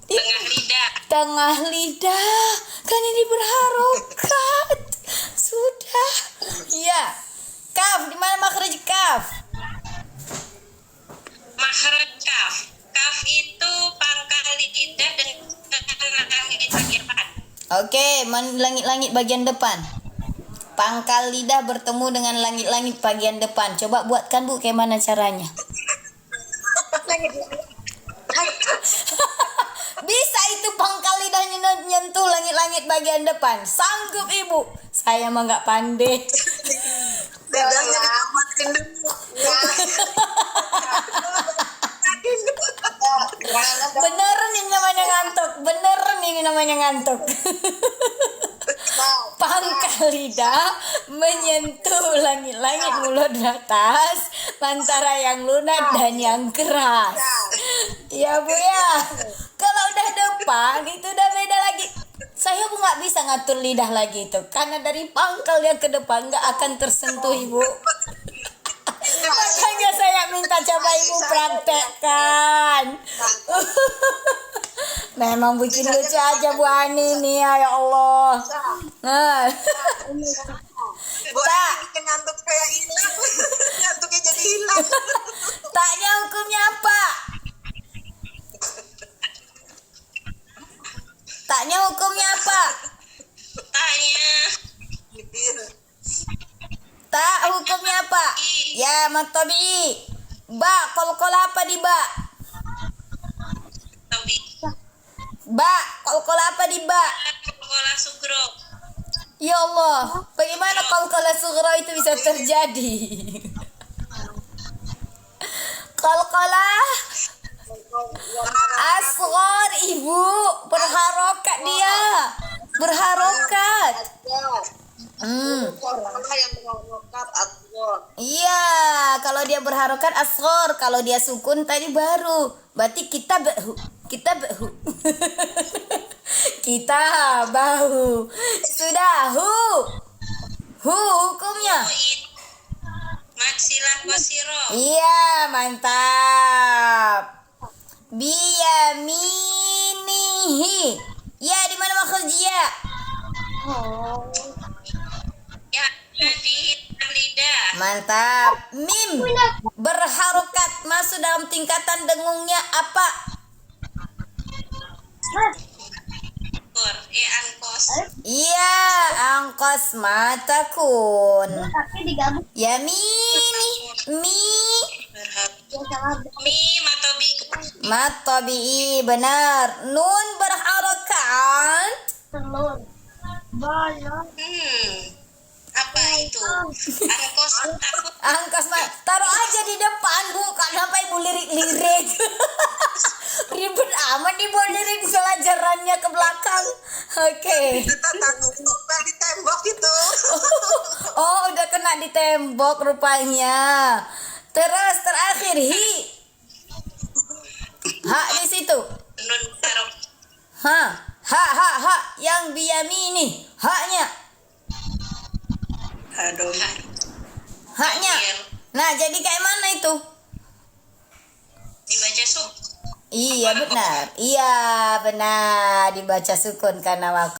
Tengah lidah. Tengah lidah. Kan ini berharokat. Sudah. Ya. Kaf, di mana makhraj kaf? Makhraj kaf. Kaf itu pangkal lidah dengan langit bagian depan. Oke, langit-langit bagian depan. Pangkal lidah bertemu dengan langit-langit bagian depan. Coba buatkan, Bu, kayak mana caranya? Bisa itu pangkal lidahnya nyentuh langit-langit bagian depan. Sanggup, Ibu. Saya mah nggak pandai. Lidahnya dikuatin dulu. Beneran ini namanya ngantuk. Pangkal lidah menyentuh langit-langit mulut di atas antara yang lunak dan yang keras. Ya, Bu ya. Kalau udah depan itu udah beda lagi. Saya nggak bisa ngatur lidah lagi itu karena dari pangkal yang ke depan nggak akan tersentuh, Ibu. Makanya saya minta coba Ibu praktekkan. Memang bikin lucu aja Bu Ani nih, ya Allah. Nah. Tak. Ngantuk kayak hilang. Ngantuknya jadi hilang. Taknya hukumnya apa? Taknya hukumnya apa? Tanya. Tak hukumnya apa? Ya, matabi. Ba, kol apa di ba? Tabi. Ba, kol apa di ba? Kola sugro. Ya Allah, bagaimana qalqalah sughra itu bisa terjadi? Qalqalah asghar, Ibu, berharokat dia. Berharokat. Yang berharokat asghar. Iya, kalau dia berharokat asghar, kalau dia sukun tadi baru. Berarti kita bahu. Kita bahu. Sudah hukumnya. Mad silah qasiro. Iya, mantap. Biyaminihi. Ya, di mana makhrajnya? Ya, di lidah. Mantap. Mim berharokat masuk dalam tingkatan dengungnya apa? Angkos. Iya, angkos matakun. Yamini matobi benar. Nun berharokat. Apa itu? Angkos takut. Angkos taruh aja di depan, Bu. Kenapa Ibu lirik-lirik? Ribet amat Ibu lirik pelajarannya ke belakang. Oke. Kita takut sampai di tembok itu. Oh, udah kena di tembok rupanya. Terus terakhir hi. Ha di situ. Nun tarok. Ha yang biyamini. Haknya. Aduh. Haknya. Nah, jadi kayak mana itu? Dibaca Iya benar. Iya benar dibaca sukun karena waktu.